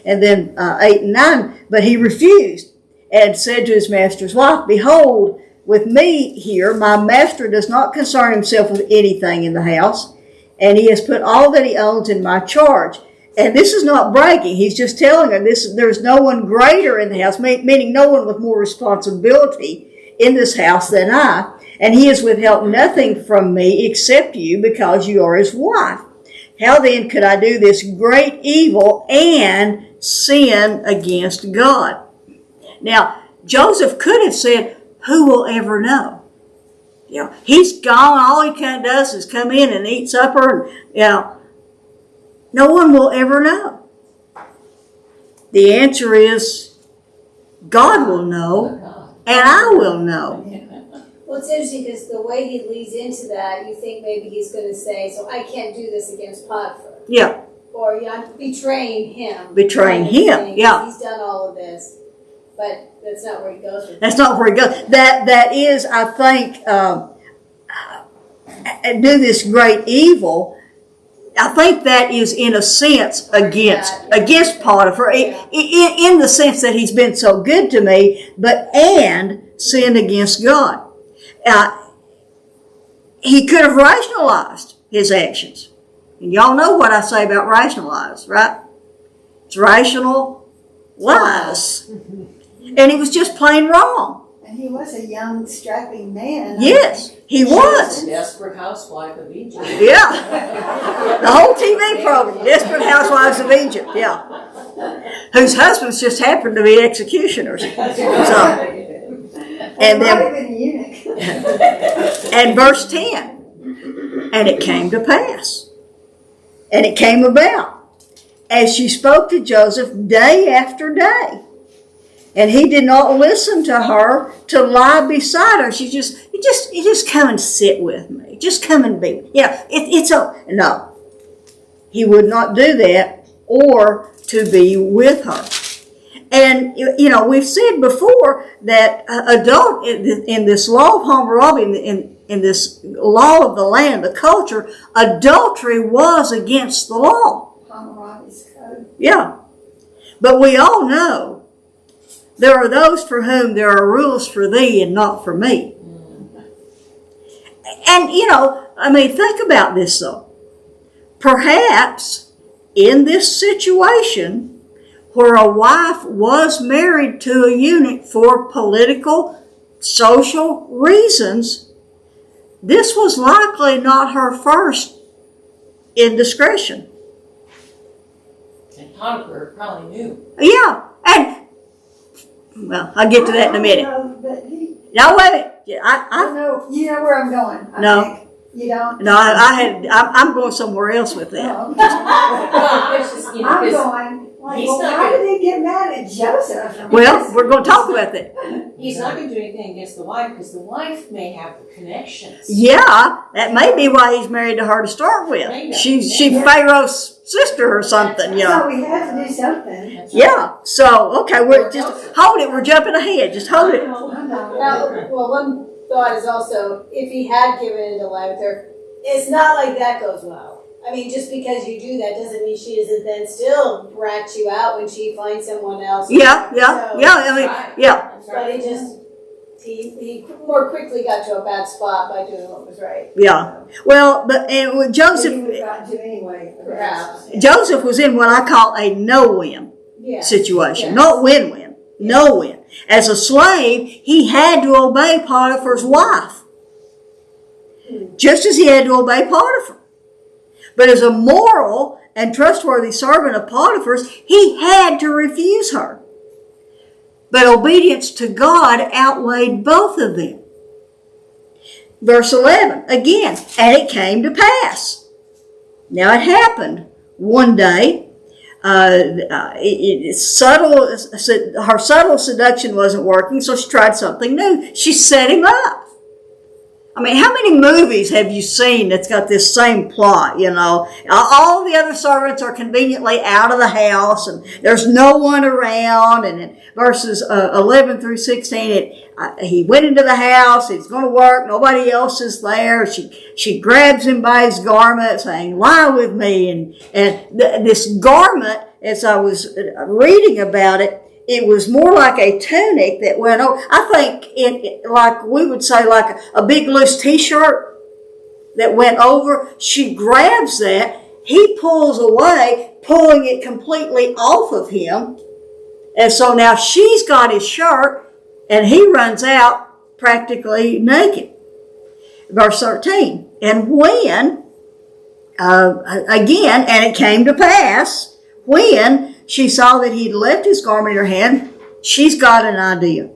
and then 8 and 9. But he refused and said to his master's wife, behold, with me here, my master does not concern himself with anything in the house, and he has put all that he owns in my charge. And this is not bragging. He's just telling her there's no one greater in the house, meaning no one with more responsibility in this house than I, and he has withheld nothing from me except you, because you are his wife. How then could I do this great evil and sin against God? Now, Joseph could have said, who will ever know? He's gone. All he kind of does is come in and eat supper, and, no one will ever know. The answer is, God will know, and I will know. Well, it's interesting because the way he leads into that, you think maybe he's going to say, so I can't do this against Potiphar. Yeah, Or I'm betraying him. Betraying him, yeah. He's done all of this. But that's not where he goes with that's not where he goes. That is, I think, do this great evil. I think that is, in a sense, against Potiphar, in the sense that he's been so good to me, and sinned against God. He could have rationalized his actions. And y'all know what I say about rationalize, right? It's rational lies. And he was just plain wrong. And he was a young, strapping man. Yes, he was. A desperate housewife of Egypt. Yeah. The whole TV program, Desperate Housewives of Egypt, yeah. Whose husbands just happened to be executioners. So, and Might have then, been a eunuch. and verse 10, and it came to pass. And it came about as she spoke to Joseph day after day. And he did not listen to her to lie beside her. You just come and sit with me. Just come and be. No. He would not do that or to be with her. And, we've said before that in this law of Hammurabi, in this law of the land, the culture, adultery was against the law. Hammurabi's code. Yeah. But we all know there are those for whom there are rules for thee and not for me. And, think about this though. Perhaps in this situation where a wife was married to a eunuch for political, social reasons, this was likely not her first indiscretion. And Potiphar probably knew. Yeah, and I'll get to that in a minute. Now wait a minute. You know where I'm going. I think. You don't? No, I'm going somewhere else with that. Oh, okay. I'm going. Why did they get mad at Joseph? Well, we're going to talk about that. He's not going to do anything against the wife because the wife may have the connections. Yeah, that may be why he's married to her to start with. Maybe. She's Pharaoh's sister or something, So we have to do something. That's right. Yeah. So okay, we're just hold it. We're jumping ahead. Just hold it. Well, one thought is also, if he had given in to lie with her, it's not like that goes well. I mean, just because you do that doesn't mean she doesn't then still rat you out when she finds someone else. Yeah. So- I mean, yeah. That's But right. it just, he more quickly got to a bad spot by doing what was right. Yeah. Well, but and with He Joseph would have gotten to anyway. Perhaps. Joseph was in what I call a no-win Yeah. situation, Yes. not win-win, no-win. As a slave, he had to obey Potiphar's wife, just as he had to obey Potiphar. But as a moral and trustworthy servant of Potiphar's, he had to refuse her. But obedience to God outweighed both of them. Verse 11, again, and it came to pass. Now it happened one day. Her subtle seduction wasn't working, so she tried something new. She set him up. I mean, how many movies have you seen that's got this same plot, All the other servants are conveniently out of the house and there's no one around. And in verses 11 through 16, he went into the house, he's going to work, nobody else is there. She grabs him by his garment saying, lie with me. And this garment, as I was reading about it, it was more like a tunic that went over. I think like we would say, like a big loose t-shirt that went over. She grabs that. He pulls away, pulling it completely off of him. And so now she's got his shirt and he runs out practically naked. Verse 13. And when, again, and it came to pass, when she saw that he'd left his garment in her hand, she's got an idea.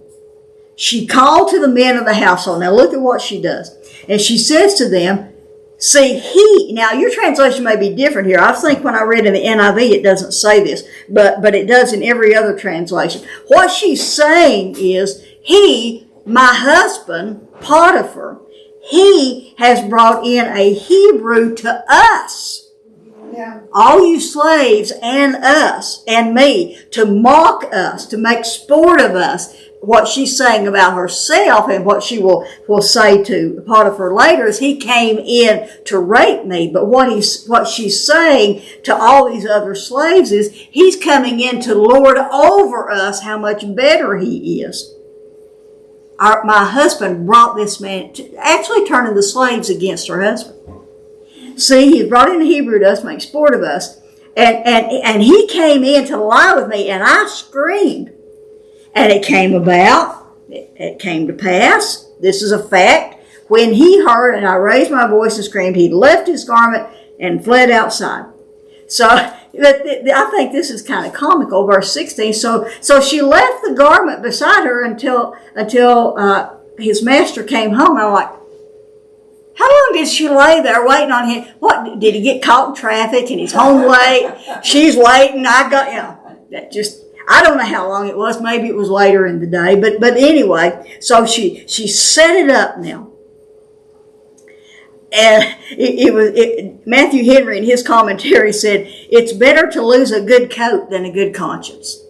She called to the men of the household. Now look at what she does. And she says to them, see, now your translation may be different here. I think when I read in the NIV it doesn't say this, but it does in every other translation. What she's saying is, he, my husband, Potiphar, he has brought in a Hebrew to us. Yeah. All you slaves and us and me, to mock us, to make sport of us. What she's saying about herself and what she will say to Potiphar later is, he came in to rape me. But what she's saying to all these other slaves is, he's coming in to lord over us how much better he is. My husband brought this man to actually turning the slaves against her husband. See, he brought in the Hebrew to us, make sport of us. And he came in to lie with me, and I screamed. And it came about, it came to pass, this is a fact, when he heard and I raised my voice and screamed, he left his garment and fled outside. So I think this is kind of comical, verse 16. So she left the garment beside her until his master came home. And I'm like, how long did she lay there waiting on him? What, did he get caught in traffic and he's home late? She's waiting. I don't know how long it was. Maybe it was later in the day. But anyway, so she set it up now. And Matthew Henry in his commentary said, it's better to lose a good coat than a good conscience.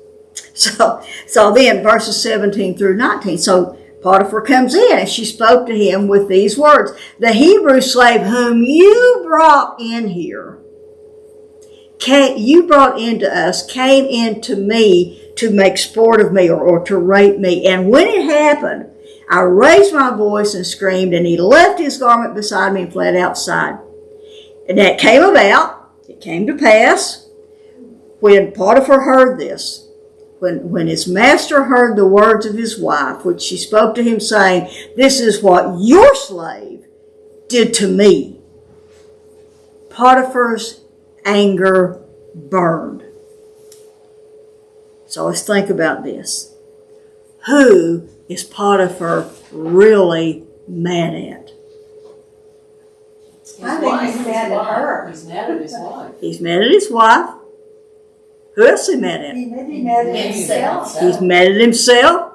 So then verses 17 through 19. So Potiphar comes in and she spoke to him with these words. The Hebrew slave whom you brought in here, you brought into us, came into me to make sport of me or to rape me. And when it happened, I raised my voice and screamed, and he left his garment beside me and fled outside. And that came about, it came to pass, when Potiphar heard this, when his master heard the words of his wife, which she spoke to him, saying, this is what your slave did to me. Potiphar's anger burned. So let's think about this. Who is Potiphar really mad at? I think he's mad at her. He's mad at his wife. He's mad at his wife. Who else is he mad at? He may be mad at himself. He's mad at himself.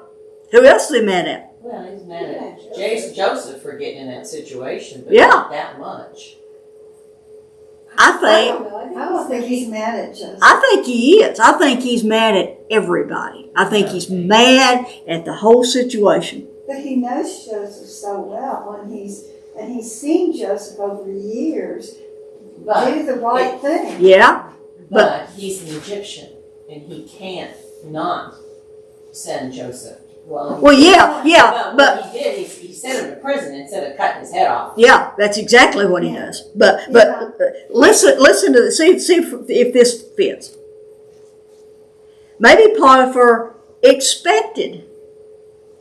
Who else is he mad at? Well, he's mad at Joseph for getting in that situation, but Yeah. not that much. I think I don't think he's mad at Joseph. I think he is. I think he's mad at everybody. I think he's mad at the whole situation. But he knows Joseph so well, and he's seen Joseph over years do the right thing. Yeah. But he's an Egyptian, and he can't not send Joseph. Well, yeah, but what he did, he sent him to prison instead of cutting his head off. yeah, that's exactly what he does. But listen to this. See if this fits. Maybe Potiphar expected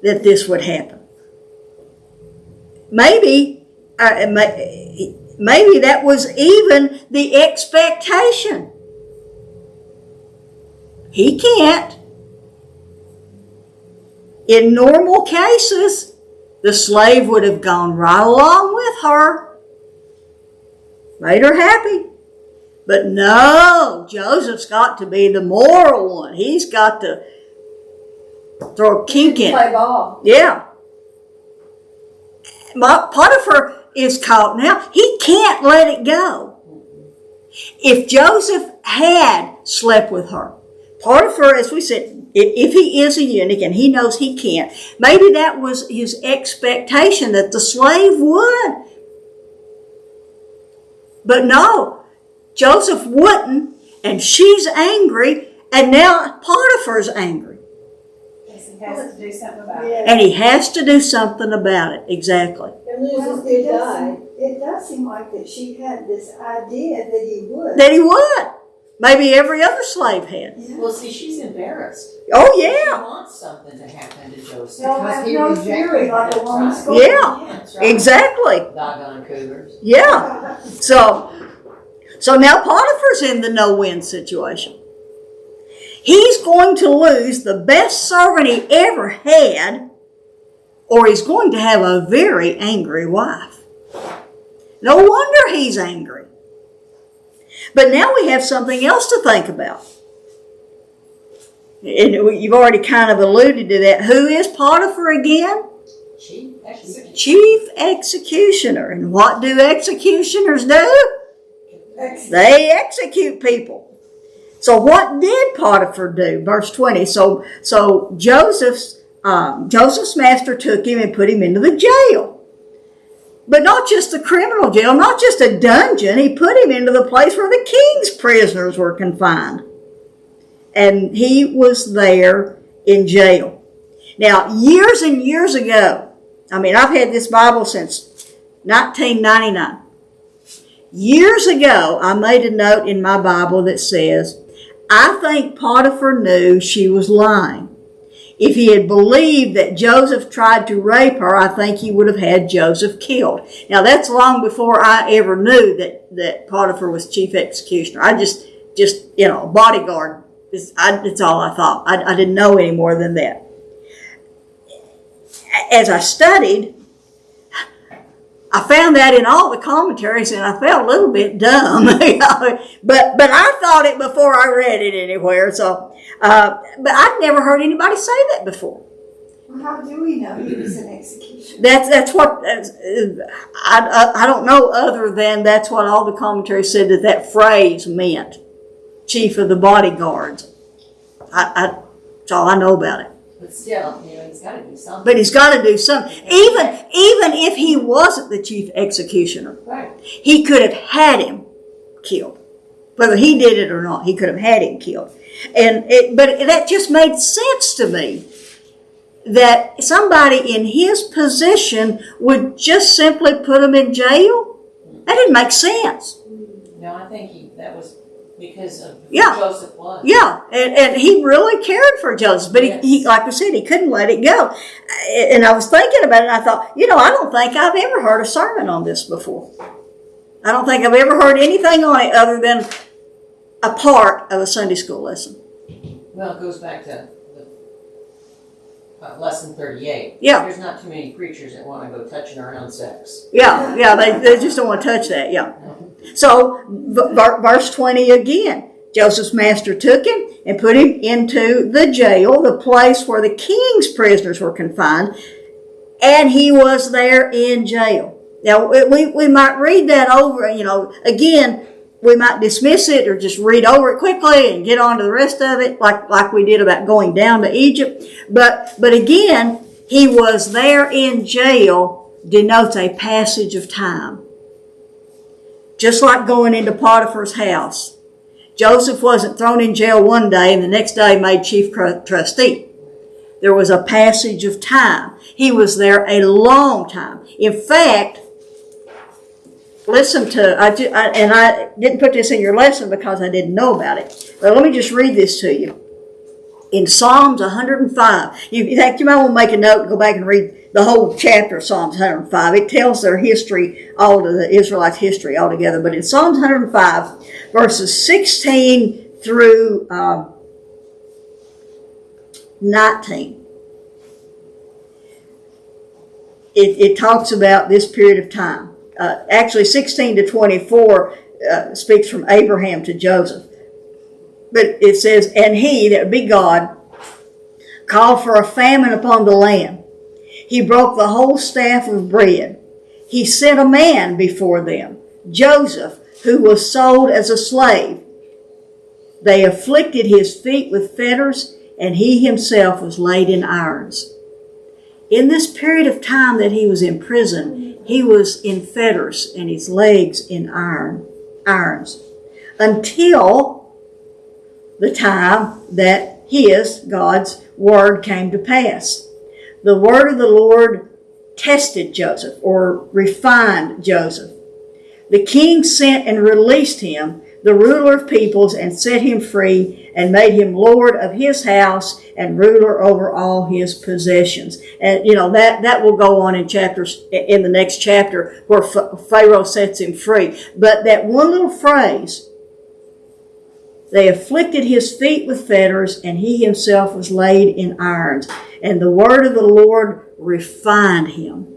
that this would happen. Maybe that was even the expectation. He can't. In normal cases, the slave would have gone right along with her, made her happy. But no, Joseph's got to be the moral one. He's got to throw a kink in. Play ball. Yeah. Potiphar is caught now. He can't let it go. If Joseph had slept with her, Potiphar, as we said, if he is a eunuch and he knows he can't, maybe that was his expectation that the slave would. But no, Joseph wouldn't, and she's angry, and now Potiphar's angry. Yes, he has to do something about it. And he has to do something about it, exactly. And loses Well, good guy. it does seem like that she had this idea that he would. That he would. Maybe every other slave had. Yeah. Well, see, she's embarrassed. Oh, She yeah. wants something to happen to Joseph. They'll Because have he no rejected fury like a her. woman That's scorned. Yeah. That's right. Exactly. Doggone cougars. Yeah. So now Potiphar's in the no-win situation. He's going to lose the best servant he ever had, or he's going to have a very angry wife. No wonder he's angry. But now we have something else to think about. And you've already kind of alluded to that. Who is Potiphar again? Chief executioner. And what do executioners do? They execute people. So what did Potiphar do? Verse 20. So Joseph's master took him and put him into the jail. But not just the criminal jail, not just a dungeon. He put him into the place where the king's prisoners were confined. And he was there in jail. Now, years and years ago, I've had this Bible since 1999. Years ago, I made a note in my Bible that says, I think Potiphar knew she was lying. If he had believed that Joseph tried to rape her, I think he would have had Joseph killed. Now, that's long before I ever knew that Potiphar was chief executioner. I just bodyguard. It's all I thought. I didn't know any more than that. As I studied, I found that in all the commentaries, and I felt a little bit dumb. But I thought it before I read it anywhere. So, but I'd never heard anybody say that before. Well, how do we know he was an executioner? That's what I don't know, other than that's what all the commentaries said that phrase meant. Chief of the bodyguards. That's all I know about it. But still, he's got to do something. But he's got to do something. Even if he wasn't the chief executioner, Right. he could have had him killed. Whether he did it or not, he could have had him killed. But that just made sense to me, that somebody in his position would just simply put him in jail. That didn't make sense. No, I think that was because of who Yeah. Joseph was. Yeah, and he really cared for Joseph, but he, like I said, he couldn't let it go. And I was thinking about it, and I thought, I don't think I've ever heard a sermon on this before. I don't think I've ever heard anything on it other than a part of a Sunday school lesson. Well, it goes back to lesson 38. Yeah. There's not too many preachers that want to go touching their own sex. Yeah, they just don't want to touch that, yeah. So, verse 20 again. Joseph's master took him and put him into the jail, the place where the king's prisoners were confined, and he was there in jail. Now, we might read that over, again, we might dismiss it or just read over it quickly and get on to the rest of it, like we did about going down to Egypt. But again, he was there in jail denotes a passage of time. Just like going into Potiphar's house. Joseph wasn't thrown in jail one day and the next day made chief trustee. There was a passage of time. He was there a long time. In fact, listen to, and I didn't put this in your lesson because I didn't know about it, but let me just read this to you. In Psalms 105, you might want to make a note and go back and read the whole chapter of Psalms 105. It tells their history, all of the Israelites' history altogether. But in Psalms 105, verses 16 through 19, it talks about this period of time. Actually, 16 to 24 speaks from Abraham to Joseph. But it says, and he, that would be God, called for a famine upon the land. He broke the whole staff of bread. He sent a man before them, Joseph, who was sold as a slave. They afflicted his feet with fetters, and he himself was laid in irons. In this period of time that he was in prison, he was in fetters and his legs in irons, until the time that God's word came to pass. The word of the Lord tested Joseph, or refined Joseph. The king sent and released him, the ruler of peoples, and set him free, and made him lord of his house and ruler over all his possessions. And that will go on in the next chapter, where Pharaoh sets him free. But that one little phrase, they afflicted his feet with fetters, and he himself was laid in irons. And the word of the Lord refined him.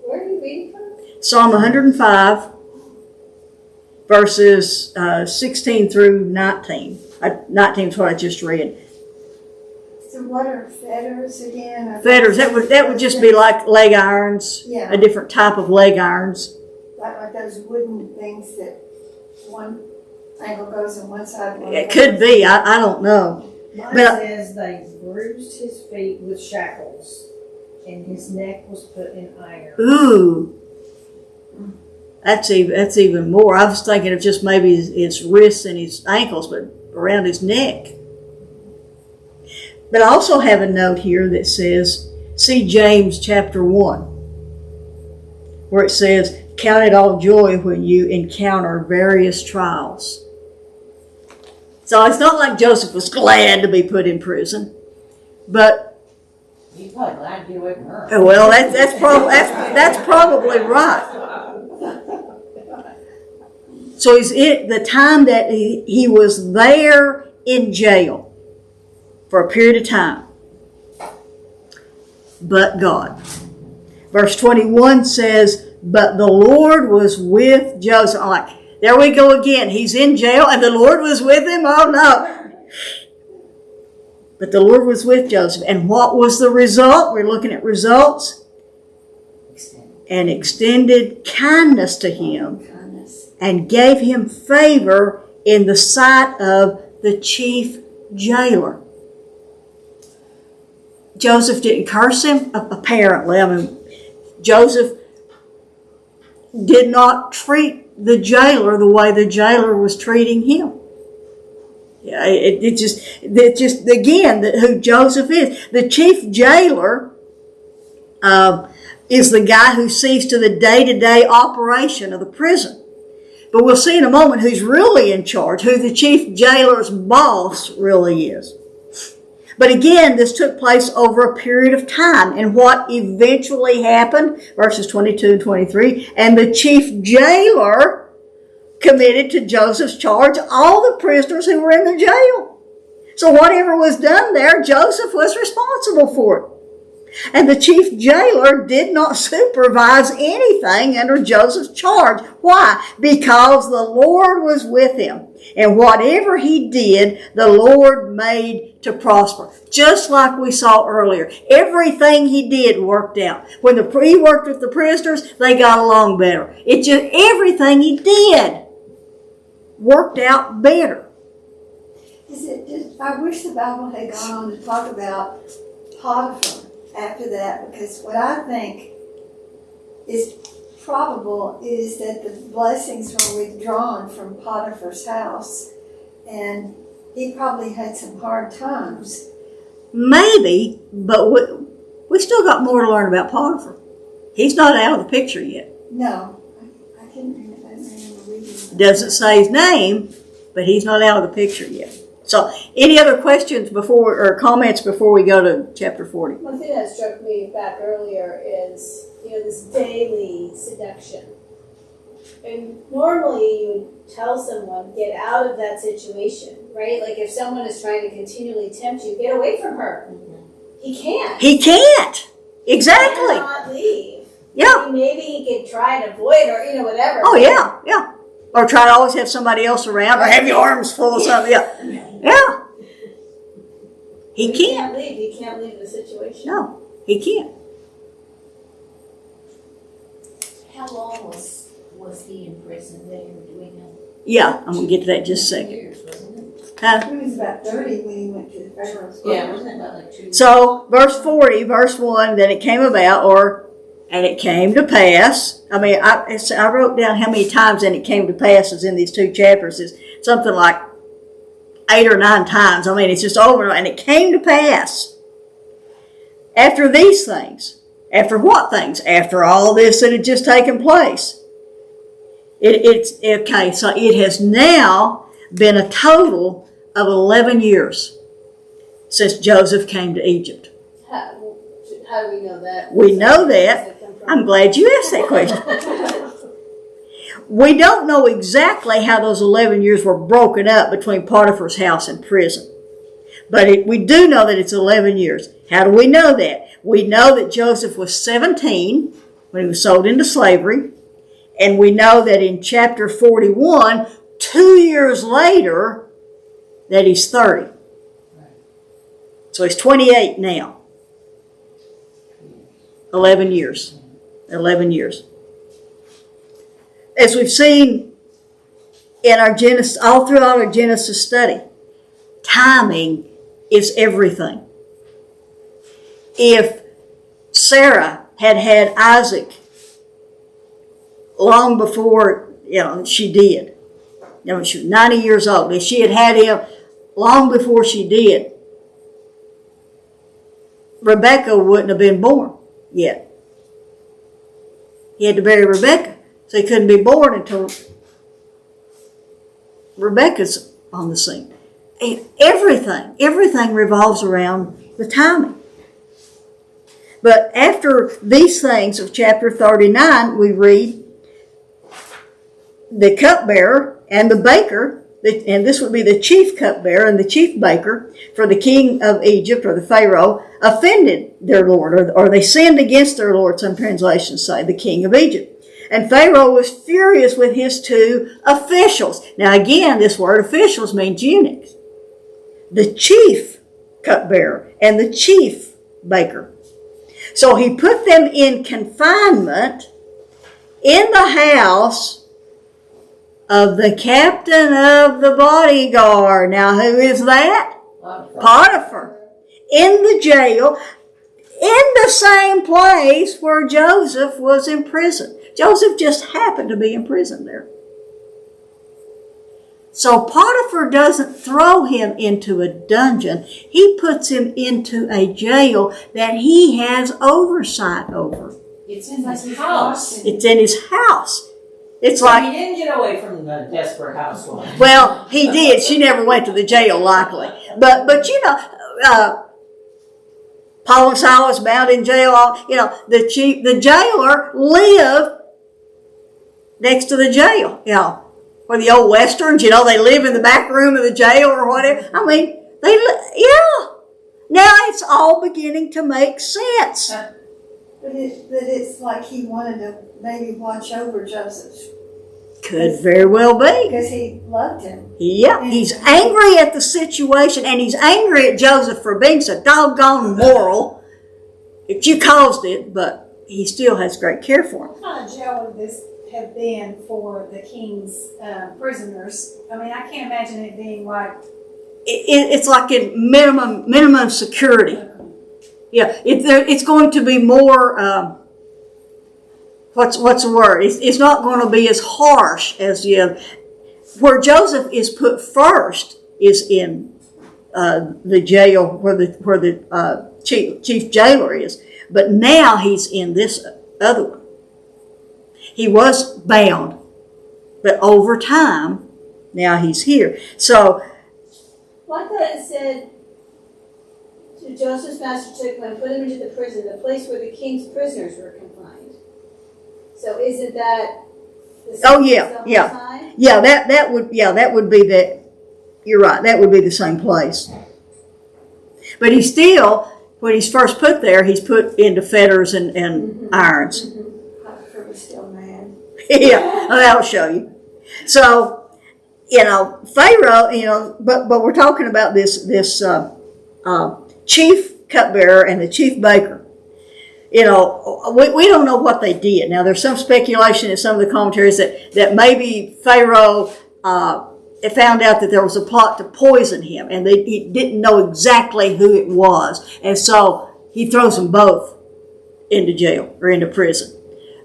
Where are you reading from? Psalm 105, verses 16 through 19. 19 is what I just read. So what are fetters again? Fetters, that would just be like leg irons, Yeah. a different type of leg irons. Like those wooden things that one ankle goes on one side. One It could be, I don't know. Mine But- says they bruised his feet with shackles, and his neck was put in iron. Ooh, that's even more. I was thinking of just maybe his wrists and his ankles, but around his neck. But I also have a note here that says, see James chapter 1, where it says, count it all joy when you encounter various trials. So it's not like Joseph was glad to be put in prison, but He's probably glad to get away from her. well, that's probably right. So he's the time that he was there in jail for a period of time. But God. Verse 21 says, but the Lord was with Joseph. I'm like, there we go again. He's in jail and the Lord was with him? Oh no. But the Lord was with Joseph. And what was the result? We're looking at results. And extended kindness to him and gave him favor in the sight of the chief jailer. Joseph didn't curse him, apparently. I mean, Joseph did not treat the jailer the way the jailer was treating him. Yeah, it just again, who Joseph is. The chief jailer is the guy who sees to the day-to-day operation of the prison. But we'll see in a moment who's really in charge, who the chief jailer's boss really is. But again, this took place over a period of time. And what eventually happened, verses 22 and 23, and the chief jailer committed to Joseph's charge all the prisoners who were in the jail. So whatever was done there, Joseph was responsible for it. And the chief jailer did not supervise anything under Joseph's charge. Why? Because the Lord was with him. And whatever he did, the Lord made to prosper. Just like we saw earlier. Everything he did worked out. When he worked with the prisoners, they got along better. It just, everything he did worked out better. I wish the Bible had gone on to talk about Potiphar after that, because what I think is probable is that the blessings were withdrawn from Potiphar's house, and he probably had some hard times. Maybe, but we still got more to learn about Potiphar. He's not out of the picture yet. No, I can't remember reading. Doesn't say his name, but he's not out of the picture yet. So, any other questions or comments before we go to chapter 40? One thing that struck me back earlier is, this daily seduction. And normally you would tell someone, get out of that situation, right? Like if someone is trying to continually tempt you, get away from her. He can't. He can't. Exactly. He cannot leave. Yeah. I mean, maybe he could try to avoid or, whatever. Oh, yeah. Or try to always have somebody else around, or have your arms full of something. Yeah. He can't. Leave. He can't leave the situation. No, he can't. How long was he in prison there? Do we know? Yeah, I'm going to get to that in just a second. Years, wasn't it? Huh? He was about 30 when he went to the Pharaoh's court. Yeah, wasn't it about like 2 years? So, verse 40, verse 1, then it came about, and it came to pass. I mean, I wrote down how many times and it came to pass is in these 2 chapters. It's something like 8 or 9 times. I mean, it's just over and it came to pass. After these things. After what things? After all this that had just taken place. It's okay, so it has now been a total of 11 years since Joseph came to Egypt. How do we know that? We know that. I'm glad you asked that question. We don't know exactly how those 11 years were broken up between Potiphar's house and prison. But we do know that it's 11 years. How do we know that? We know that Joseph was 17 when he was sold into slavery. And we know that in chapter 41, 2 years later, that he's 30. So he's 28 now. 11 years. 11 years. As we've seen in our Genesis, all throughout our Genesis study, timing is everything. If Sarah had Isaac long before, she did, she was 90 years old. If she had him long before she did, Rebecca wouldn't have been born yet. He had to bury Rebecca. So he couldn't be born until Rebecca's on the scene. And everything revolves around the timing. But after these things of chapter 39, we read the cupbearer and the baker, and this would be the chief cupbearer and the chief baker for the king of Egypt, or the Pharaoh, offended their Lord, or they sinned against their Lord, some translations say, the king of Egypt. And Pharaoh was furious with his two officials. Now again, this word officials means eunuchs. The chief cupbearer and the chief baker. So he put them in confinement in the house of the captain of the bodyguard. Now who is that? Potiphar. In the jail, in the same place where Joseph was in prison. Joseph just happened to be in prison there. So Potiphar doesn't throw him into a dungeon. He puts him into a jail that he has oversight over. It's in his house. It's in his house. It's So like, he didn't get away from the desperate housewife. well, he did. She never went to the jail, likely. But you know, Paul and Silas bound in jail. You know, the jailer lived next to the jail. You know, or the old westerns. You know, they live in the back room of the jail or whatever. I mean, yeah. Now it's all beginning to make sense. But it's like he wanted to maybe watch over Joseph Could very well be. because he loved him. Yeah, he's angry at the situation, and he's angry at Joseph for being so doggone moral that you caused it, but he still has great care for him. What kind of jail would this have been for the king's prisoners? I mean, I can't imagine it being like. It's like in minimum security. Yeah, it's going to be more. What's the word? It's not going to be as harsh as where Joseph is put first is in the jail where the chief jailer is, but now he's in this other one. He was bound, but over time, now he's here. So. Well, I thought it said, so Joseph's master took him and put him into the prison, the place where the king's prisoners were confined. So isn't that the same Oh, yeah, the whole yeah. time? Yeah, that would be that. You're right. That would be the same place. But he's still, when he's first put there, he's put into fetters and irons. Potiphar was still mad. Yeah, that'll show you. So, you know, Pharaoh, but we're talking about this chief cupbearer and the chief baker. We don't know what they did. Now, there's some speculation in some of the commentaries that maybe Pharaoh found out that there was a plot to poison him, and he didn't know exactly who it was, and so he throws them both into jail or into prison,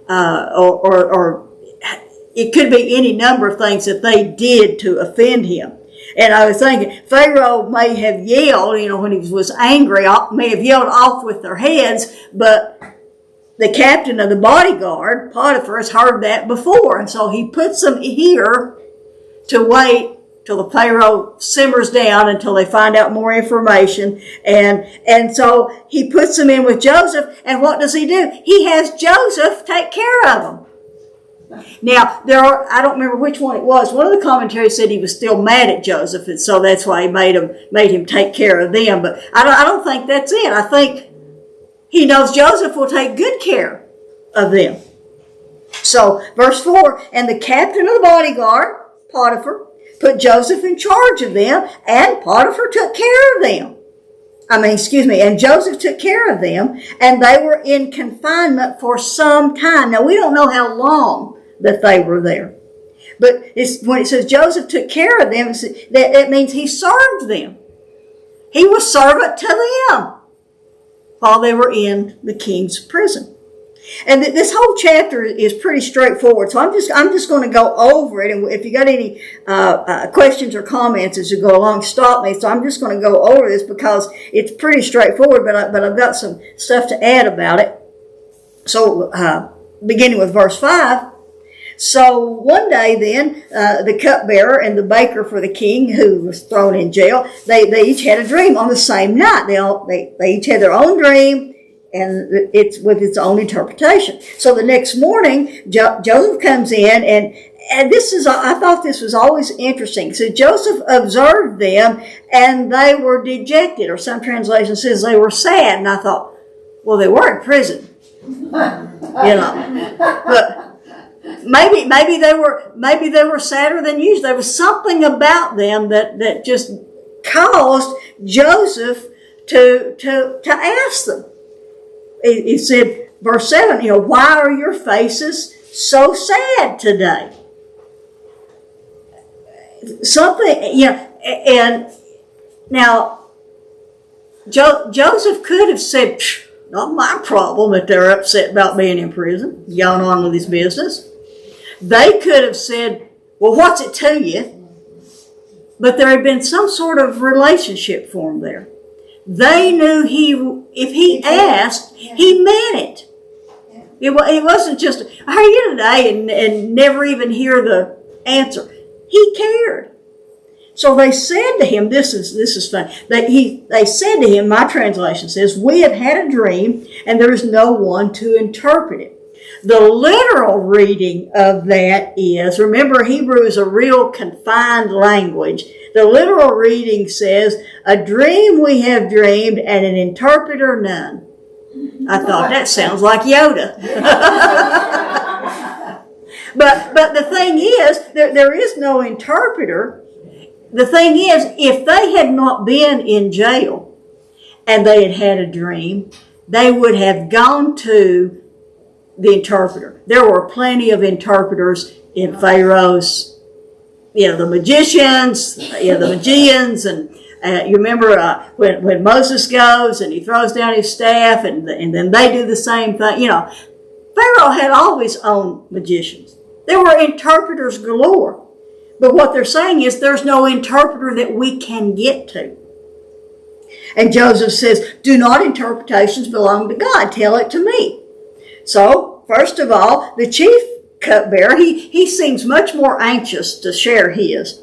or it could be any number of things that they did to offend him. And I was thinking, Pharaoh may have yelled, when he was angry, may have yelled off with their heads, but the captain of the bodyguard, Potiphar, has heard that before. And so he puts them here to wait till the Pharaoh simmers down until they find out more information. And so he puts them in with Joseph. And what does he do? He has Joseph take care of them. Now, I don't remember which one it was. One of the commentaries said he was still mad at Joseph, and so that's why he made him take care of them. But I don't think that's it. I think he knows Joseph will take good care of them. So, verse 4, and the captain of the bodyguard, Potiphar, put Joseph in charge of them, and Potiphar took care of them. And Joseph took care of them, and they were in confinement for some time. Now, we don't know how long that they were there. But when it says Joseph took care of them, that means he served them. He was servant to them while they were in the king's prison. And this whole chapter is pretty straightforward. So I'm just going to go over it. And if you got any questions or comments as you go along, stop me. So I'm just going to go over this because it's pretty straightforward, but I've got some stuff to add about it. So beginning with verse 5, So one day then, the cupbearer and the baker for the king, who was thrown in jail, they each had a dream on the same night. They each had their own dream, and it's with its own interpretation. So the next morning, Joseph comes in, and this is, I thought this was always interesting. So Joseph observed them, and they were dejected, or some translation says they were sad. And I thought, well, they were in prison, but. Maybe they were sadder than usual. There was something about them that just caused Joseph to ask them. He said, verse 7, why are your faces so sad today? Something, and now Joseph could have said, not my problem that they're upset about being in prison, going on with his business. They could have said, well, what's it to you? But there had been some sort of relationship formed there. They knew if he asked, he meant it. It wasn't just, how are you today? And never even hear the answer. He cared. So they said to him, this is fun. They said to him, my translation says, we have had a dream and there is no one to interpret it. The literal reading of that is, remember, Hebrew is a real confined language. The literal reading says, a dream we have dreamed and an interpreter none. I thought, that sounds like Yoda. But the thing is, there is no interpreter. The thing is, if they had not been in jail and they had had a dream, they would have gone to the interpreter. There were plenty of interpreters in Pharaoh's, the magicians, the Magians, and you remember when Moses goes and he throws down his staff, and then they do the same thing. Pharaoh had always owned magicians. There were interpreters galore. But what they're saying is there's no interpreter that we can get to. And Joseph says, do not interpretations belong to God? Tell it to me. So, first of all, the chief cupbearer, he seems much more anxious to share his.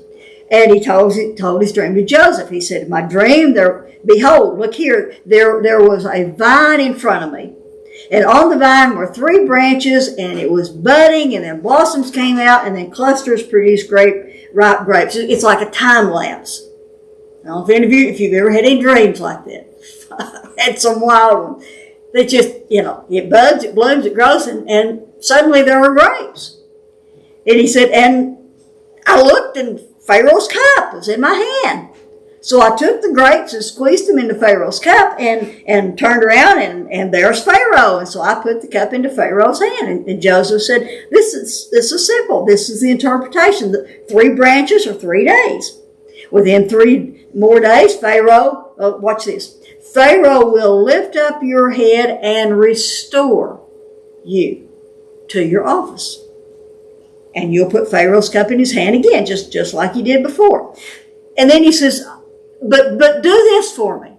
And he told his dream to Joseph. He said, my dream, behold, look here, there was a vine in front of me. And on the vine were 3 branches, and it was budding, and then blossoms came out, and then clusters produced ripe grapes. It's like a time lapse. I don't know if any of you, if you've ever had any dreams like that. I've had some wild ones. They just, it buds, it blooms, it grows, and suddenly there are grapes. And he said, and I looked, and Pharaoh's cup was in my hand. So I took the grapes and squeezed them into Pharaoh's cup and turned around, and there's Pharaoh. And so I put the cup into Pharaoh's hand. And Joseph said, this is simple. This is the interpretation. The 3 branches are 3 days. Within 3 more days, Pharaoh, watch this. Pharaoh will lift up your head and restore you to your office. And you'll put Pharaoh's cup in his hand again, just like you did before. And then he says, but do this for me.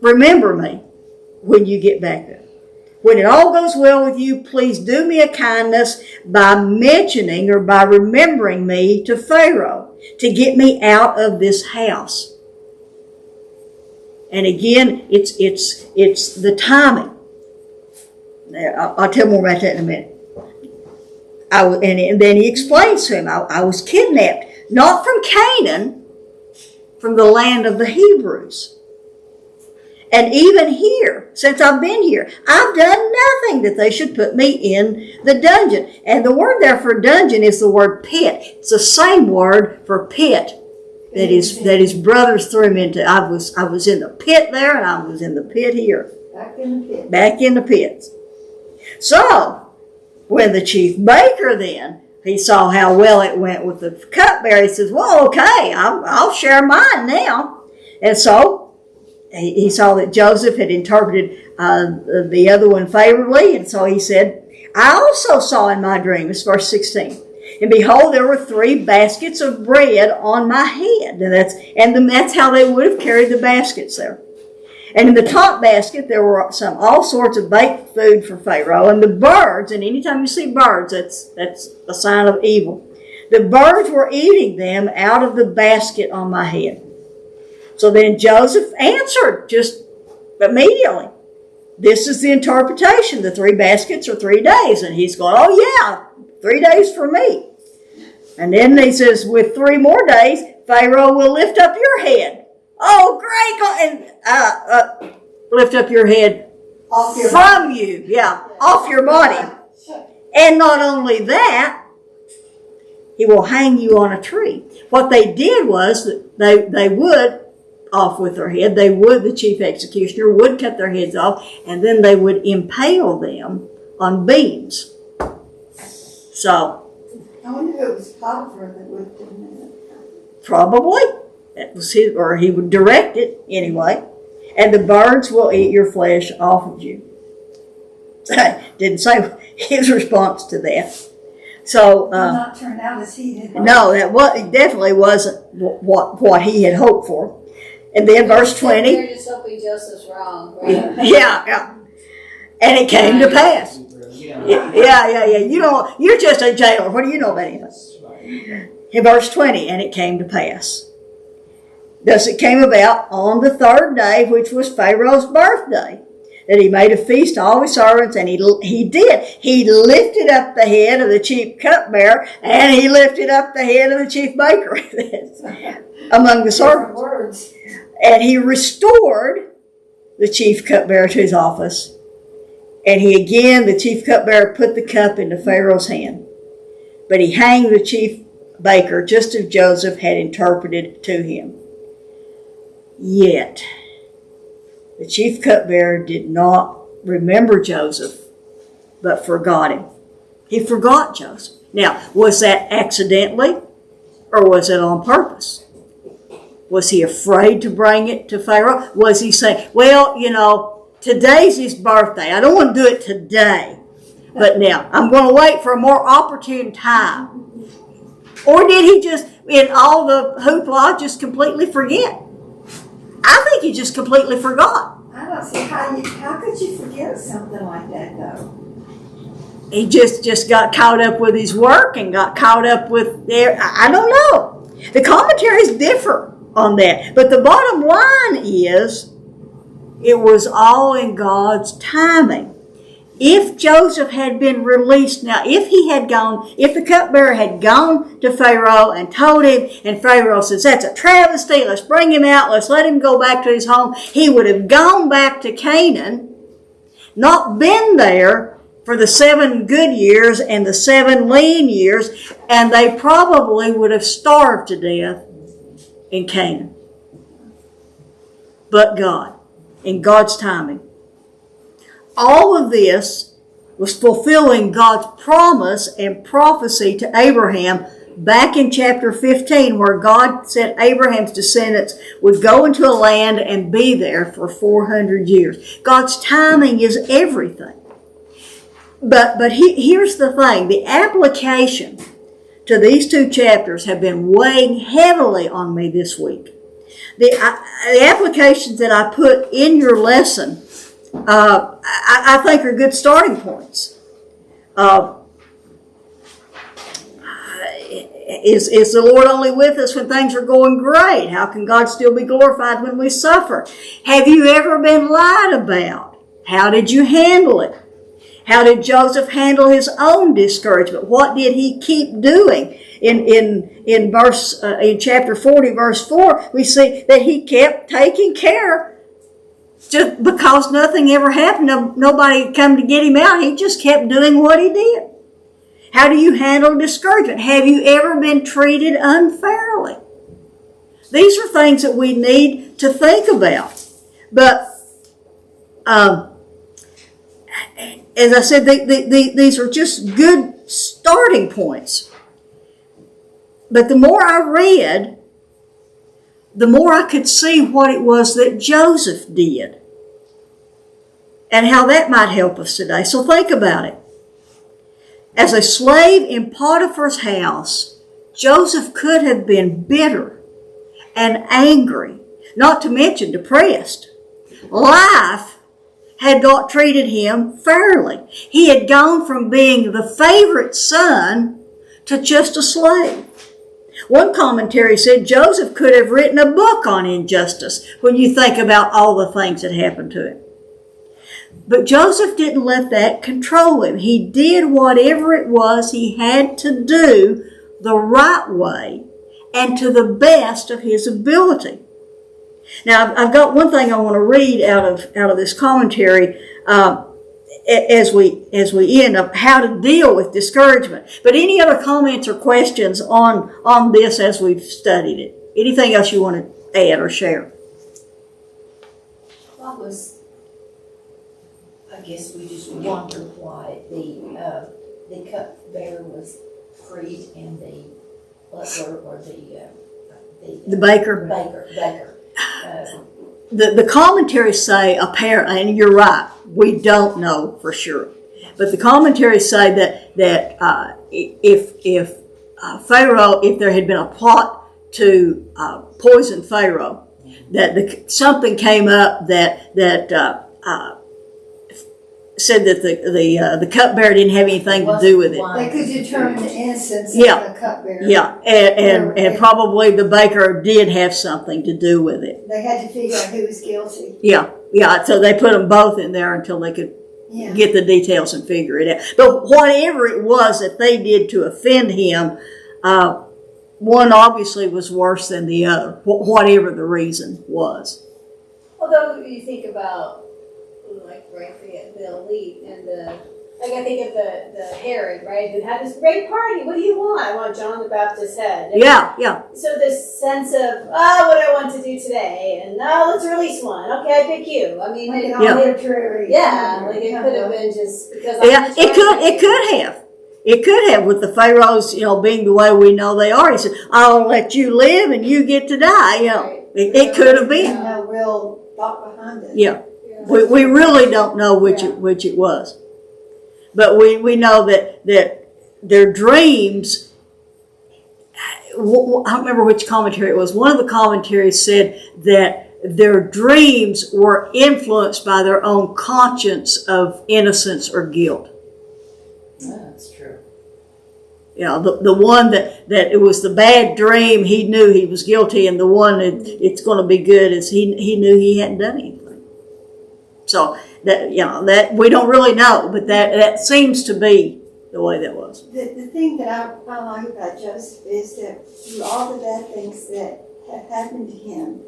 Remember me when you get back there. When it all goes well with you, please do me a kindness by mentioning or by remembering me to Pharaoh to get me out of this house. And again, it's the timing. I'll tell more about that in a minute. And then he explains to him, I was kidnapped, not from Canaan, from the land of the Hebrews. And even here, since I've been here, I've done nothing that they should put me in the dungeon. And the word there for dungeon is the word pit. It's the same word for pit that his brothers threw him into. I was in the pit there, and I was in the pit here. Back in the pit. Back in the pits. So, when the chief baker then, he saw how well it went with the cupbearer, he says, well, okay, I'll share mine now. And so, he saw that Joseph had interpreted the other one favorably, and so he said, I also saw in my dream, it's verse 16, and behold, there were 3 baskets of bread on my head. And that's how they would have carried the baskets there. And in the top basket, there were all sorts of baked food for Pharaoh. And the birds, and anytime you see birds, that's a sign of evil. The birds were eating them out of the basket on my head. So then Joseph answered just immediately. This is the interpretation. The 3 baskets are 3 days. And he's going, oh yeah, 3 days for me. And then he says, with 3 more days, Pharaoh will lift up your head. Oh, great. And lift up your head Off your from you. Yeah, off your body. And not only that, he will hang you on a tree. What they did was that they would, off with their head, the chief executioner would cut their heads off, and then they would impale them on beams. So, I wonder if it was Potiphar that would have done that. probably, that was his, or he would direct it anyway. And the birds will eat your flesh off of you. Didn't say his response to that. So, Did not turn out as he did. no, it definitely wasn't what he had hoped for. And then verse 20. They're just hoping Joseph's wrong, right? Yeah. And it came to pass. Yeah. You're just a jailer. What do you know about anything? In verse 20, and it came to pass. Thus it came about on the 3rd day, which was Pharaoh's birthday, that he made a feast to all his servants, and he did. He lifted up the head of the chief cupbearer, and he lifted up the head of the chief baker among the servants. Words. And he restored the chief cupbearer to his office. And the chief cupbearer, put the cup into Pharaoh's hand. But he hanged the chief baker just as Joseph had interpreted to him. Yet, the chief cupbearer did not remember Joseph, but forgot him. He forgot Joseph. Now, was that accidentally, or was it on purpose? Was he afraid to bring it to Pharaoh? Was he saying, well, today's his birthday. I don't want to do it today. But now, I'm going to wait for a more opportune time. Or did he just, in all the hoopla, just completely forget? I think he just completely forgot. I don't see how could you forget something like that though? He just got caught up with his work and got caught up with I don't know. The commentaries differ on that. But the bottom line is, it was all in God's timing. If Joseph had been released, now if the cupbearer had gone to Pharaoh and told him, and Pharaoh says, that's a travesty, let's bring him out, let's let him go back to his home, he would have gone back to Canaan, not been there for the 7 good years and the 7 lean years, and they probably would have starved to death in Canaan. But God, in God's timing. All of this was fulfilling God's promise and prophecy to Abraham back in chapter 15, where God said Abraham's descendants would go into a land and be there for 400 years. God's timing is everything. But here's the thing. The application to these 2 chapters have been weighing heavily on me this week. The applications that I put in your lesson I think are good starting points. Is the Lord only with us when things are going great? How can God still be glorified when we suffer? Have you ever been lied about? How did you handle it? How did Joseph handle his own discouragement? What did he keep doing? In chapter 40, verse 4, we see that he kept taking care. Just because nothing ever happened, nobody had come to get him out, he just kept doing what he did. How do you handle discouragement? Have you ever been treated unfairly? These are things that we need to think about. But as I said, these are just good starting points. But the more I read, the more I could see what it was that Joseph did and how that might help us today. So think about it. As a slave in Potiphar's house, Joseph could have been bitter and angry, not to mention depressed. life had not treated him fairly. He had gone from being the favorite son to just a slave. One commentary said Joseph could have written a book on injustice when you think about all the things that happened to him. But Joseph didn't let that control him. He did whatever it was he had to do the right way and to the best of his ability. Now, I've got one thing I want to read out of this commentary as we end up how to deal with discouragement. But any other comments or questions on this as we've studied it? Anything else you want to add or share? I guess we just wondered why the cupbearer was freed and the butler or The baker. Baker. The commentaries say apparently, and you're right, we don't know for sure, but the commentaries say that if Pharaoh, if there had been a plot to poison Pharaoh, that something came up that said that the cupbearer didn't have anything to do with it. They could determine the innocence of Yeah. the cupbearer. Yeah, and probably the baker did have something to do with it. They had to figure out who was guilty. Yeah. So they put them both in there until they could Yeah. get the details and figure it out. But whatever it was that they did to offend him, one obviously was worse than the other, whatever the reason was. Although you think about, like, right, the elite and I think of the Herod, right, who had this great party. What do you want? I want John the Baptist's head. And Yeah. so this sense of, what do I want to do today? And let's release one. Okay, I pick you. I mean, Like an Yeah. arbitrary. like it could have been just because. Yeah, it could have. It could have, with the Pharaohs, being the way we know they are. He said, I'll let you live and you get to die. Right. It could have There's been. no real thought behind it. Yeah. We really don't know which it was. But we know that their dreams, I don't remember which commentary it was. One of the commentaries said that their dreams were influenced by their own conscience of innocence or guilt. That's true. The one that it was the bad dream, he knew he was guilty, and the one that it's going to be good is he knew he hadn't done anything. So that we don't really know, but that seems to be the way that was. The thing that I like about Joseph is that through all the bad things that have happened to him,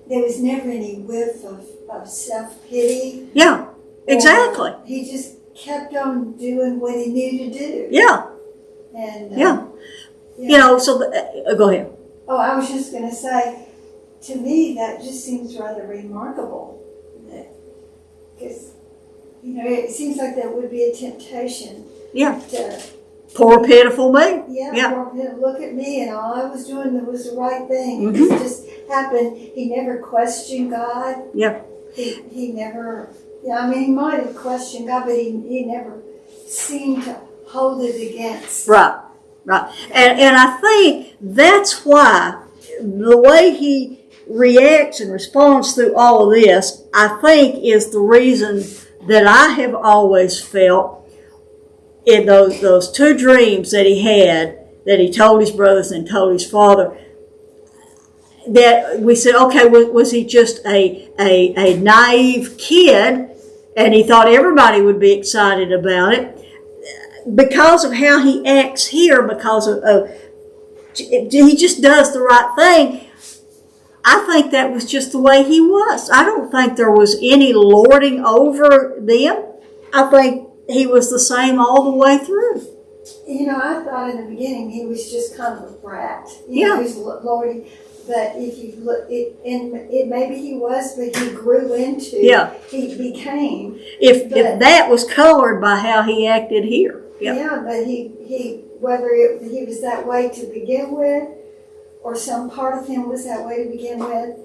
there was never any whiff of self-pity. Yeah, exactly. He just kept on doing what he knew to do. Yeah, And so go ahead. Oh, I was just going to say, to me, that just seems rather remarkable. Because, it seems like that would be a temptation. Yeah. To, Poor pitiful me. yeah. Poor pitiful, look at me, and all I was doing was the right thing. Mhm. It just happened. He never questioned God. Yeah. He never, he might have questioned God, but he never seemed to hold it against. Right. And I think that's why the way he reacts and responds through all of this, I think, is the reason that I have always felt in those two dreams that he had, that he told his brothers and told his father, that we said, okay, was he just a naive kid and he thought everybody would be excited about it? Because of how he acts here, because of he just does the right thing. I think that was just the way he was. I don't think there was any lording over them. I think he was the same all the way through. I thought in the beginning he was just kind of a brat. He was lording. But if you look, maybe he was, but he grew into. Yeah. He became. If that was colored by how he acted here. Yeah, but he whether he was that way to begin with, or some part of him was that way to begin with,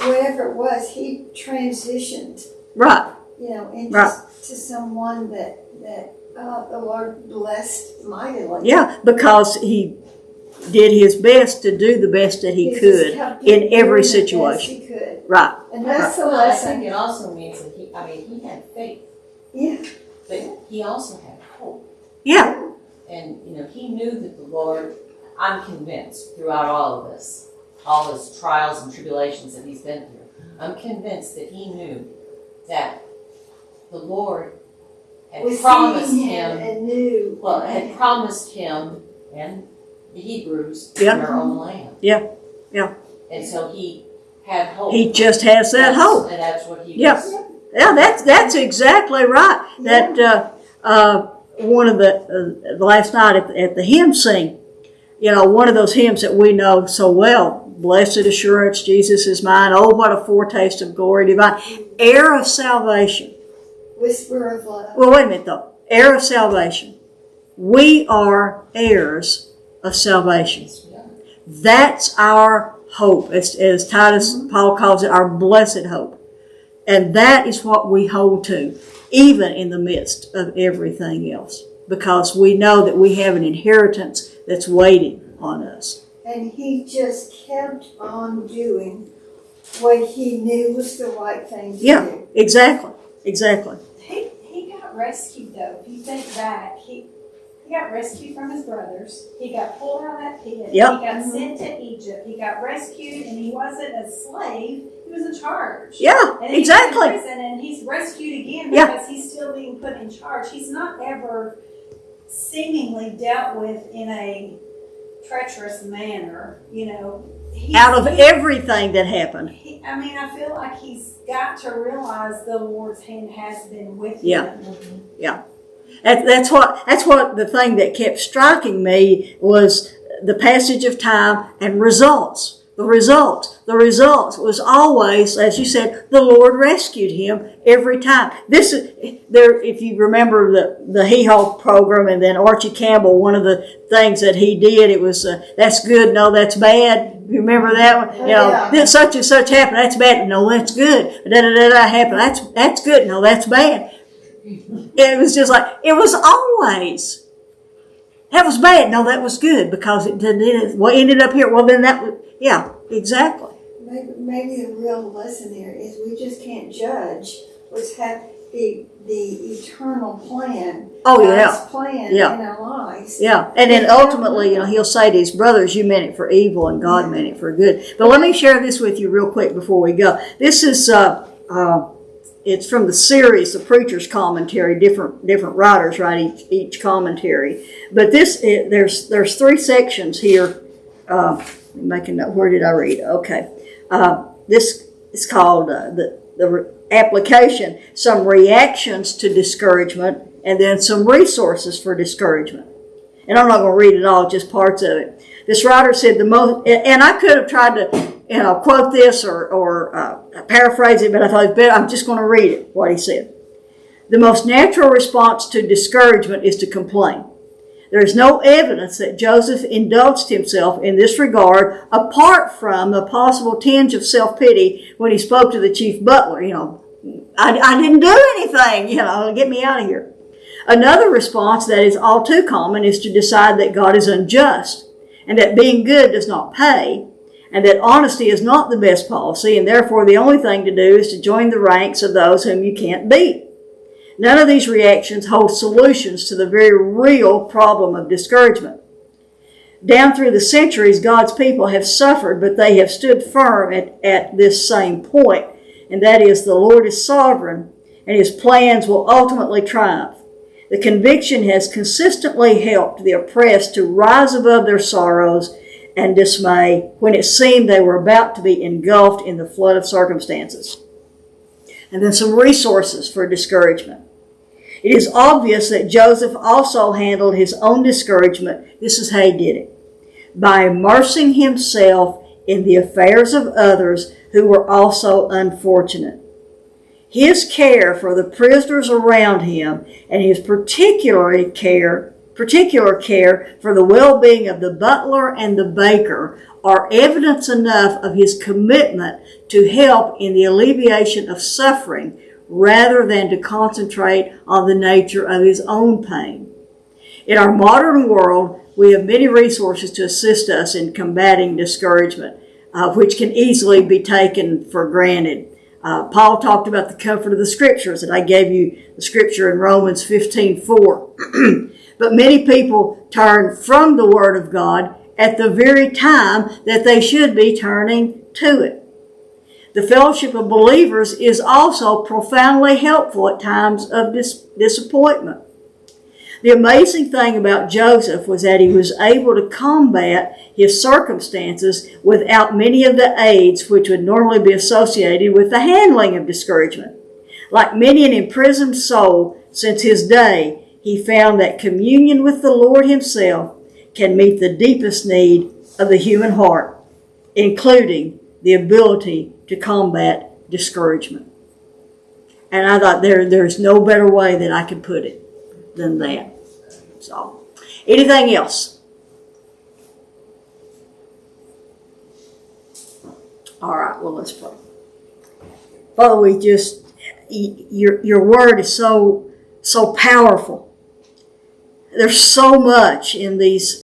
whatever it was, he transitioned. Right. To someone that the Lord blessed mightily. Yeah, because he did his best to do the best that he just could kept in every doing the best situation. he could. Right. And that's the Well, I think lesson. it also means that he had faith, Yeah. but he also had hope. Yeah. And, he knew that the Lord, I'm convinced throughout all of this, all his trials and tribulations that he's been through, I'm convinced that he knew that the Lord had Was promised seeing him, and knew. had promised him and the Hebrews Yeah. their own land. Yeah. Yeah. And so he had hope. He just has that hope. And that's what he Yeah. was. Yeah, that's exactly right. That one of the last night at the hymn sing, one of those hymns that we know so well. Blessed assurance, Jesus is mine. Oh, what a foretaste of glory divine. Heir of salvation. Whisper of love. Well, wait a minute though. Heir of salvation. We are heirs of salvation. That's our hope, as Titus, Paul calls it, our blessed hope. And that is what we hold to, even in the midst of everything else, because we know that we have an inheritance that's waiting on us. And he just kept on doing what he knew was the right thing to do. Exactly. He got rescued though. If you think back, he got rescued from his brothers. He got pulled out of that pit. Yep. He got sent to Egypt. He got rescued, and he wasn't a slave. He was in charge. Yeah, And exactly. He's in prison, and he's rescued again Yeah. because he's still being put in charge. He's not ever seemingly dealt with in a treacherous manner. Out of everything that happened. I feel like he's got to realize the Lord's hand has been with Yeah. him. That's what the thing that kept striking me was the passage of time and results. The results was always, as you said, the Lord rescued him every time. This is there. If you remember the Hee Haw program, and then Archie Campbell, one of the things that he did, it was that's good, no, that's bad. You remember that one? This such and such happened. That's bad. No, that's good. Da da da da happened. That's good. No, that's bad. It was just like it was always. That was bad. No, that was good because it didn't. Well, ended up here. Well, then that was. Yeah, exactly. Maybe the real lesson there is we just can't judge what's the eternal plan. Oh, yeah. God's plan Yeah. in our lives. Yeah, and then ultimately, he'll say to his brothers, you meant it for evil and God meant it for good. But let me share this with you real quick before we go. This is, it's from the series, the Preacher's Commentary, different writers write each commentary. But there's 3 sections here. Make a note. Where did I read? Okay. This is called the application, some reactions to discouragement, and then some resources for discouragement. And I'm not going to read it all, just parts of it. This writer said the most, and I could have tried to quote this or paraphrase it, but I thought it's better. I'm just going to read it, what he said. The most natural response to discouragement is to complain. There is no evidence that Joseph indulged himself in this regard apart from the possible tinge of self-pity when he spoke to the chief butler. I didn't do anything, get me out of here. Another response that is all too common is to decide that God is unjust and that being good does not pay and that honesty is not the best policy and therefore the only thing to do is to join the ranks of those whom you can't beat. None of these reactions hold solutions to the very real problem of discouragement. Down through the centuries, God's people have suffered, but they have stood firm at this same point, and that is the Lord is sovereign, and His plans will ultimately triumph. The conviction has consistently helped the oppressed to rise above their sorrows and dismay when it seemed they were about to be engulfed in the flood of circumstances. And then some resources for discouragement. It is obvious that Joseph also handled his own discouragement. This is how he did it. By immersing himself in the affairs of others who were also unfortunate. His care for the prisoners around him and his particular care for the well-being of the butler and the baker are evidence enough of his commitment to help in the alleviation of suffering rather than to concentrate on the nature of his own pain. In our modern world, we have many resources to assist us in combating discouragement, which can easily be taken for granted. Paul talked about the comfort of the Scriptures, and I gave you the Scripture in Romans 15:4. But many people turn from the Word of God at the very time that they should be turning to it. The fellowship of believers is also profoundly helpful at times of disappointment. The amazing thing about Joseph was that he was able to combat his circumstances without many of the aids which would normally be associated with the handling of discouragement. Like many an imprisoned soul since his day, he found that communion with the Lord himself can meet the deepest need of the human heart, including the ability to combat discouragement. And I thought there's no better way that I could put it than that. So, anything else? All right, well, let's pray. Father, we just, your word is so powerful. There's so much in these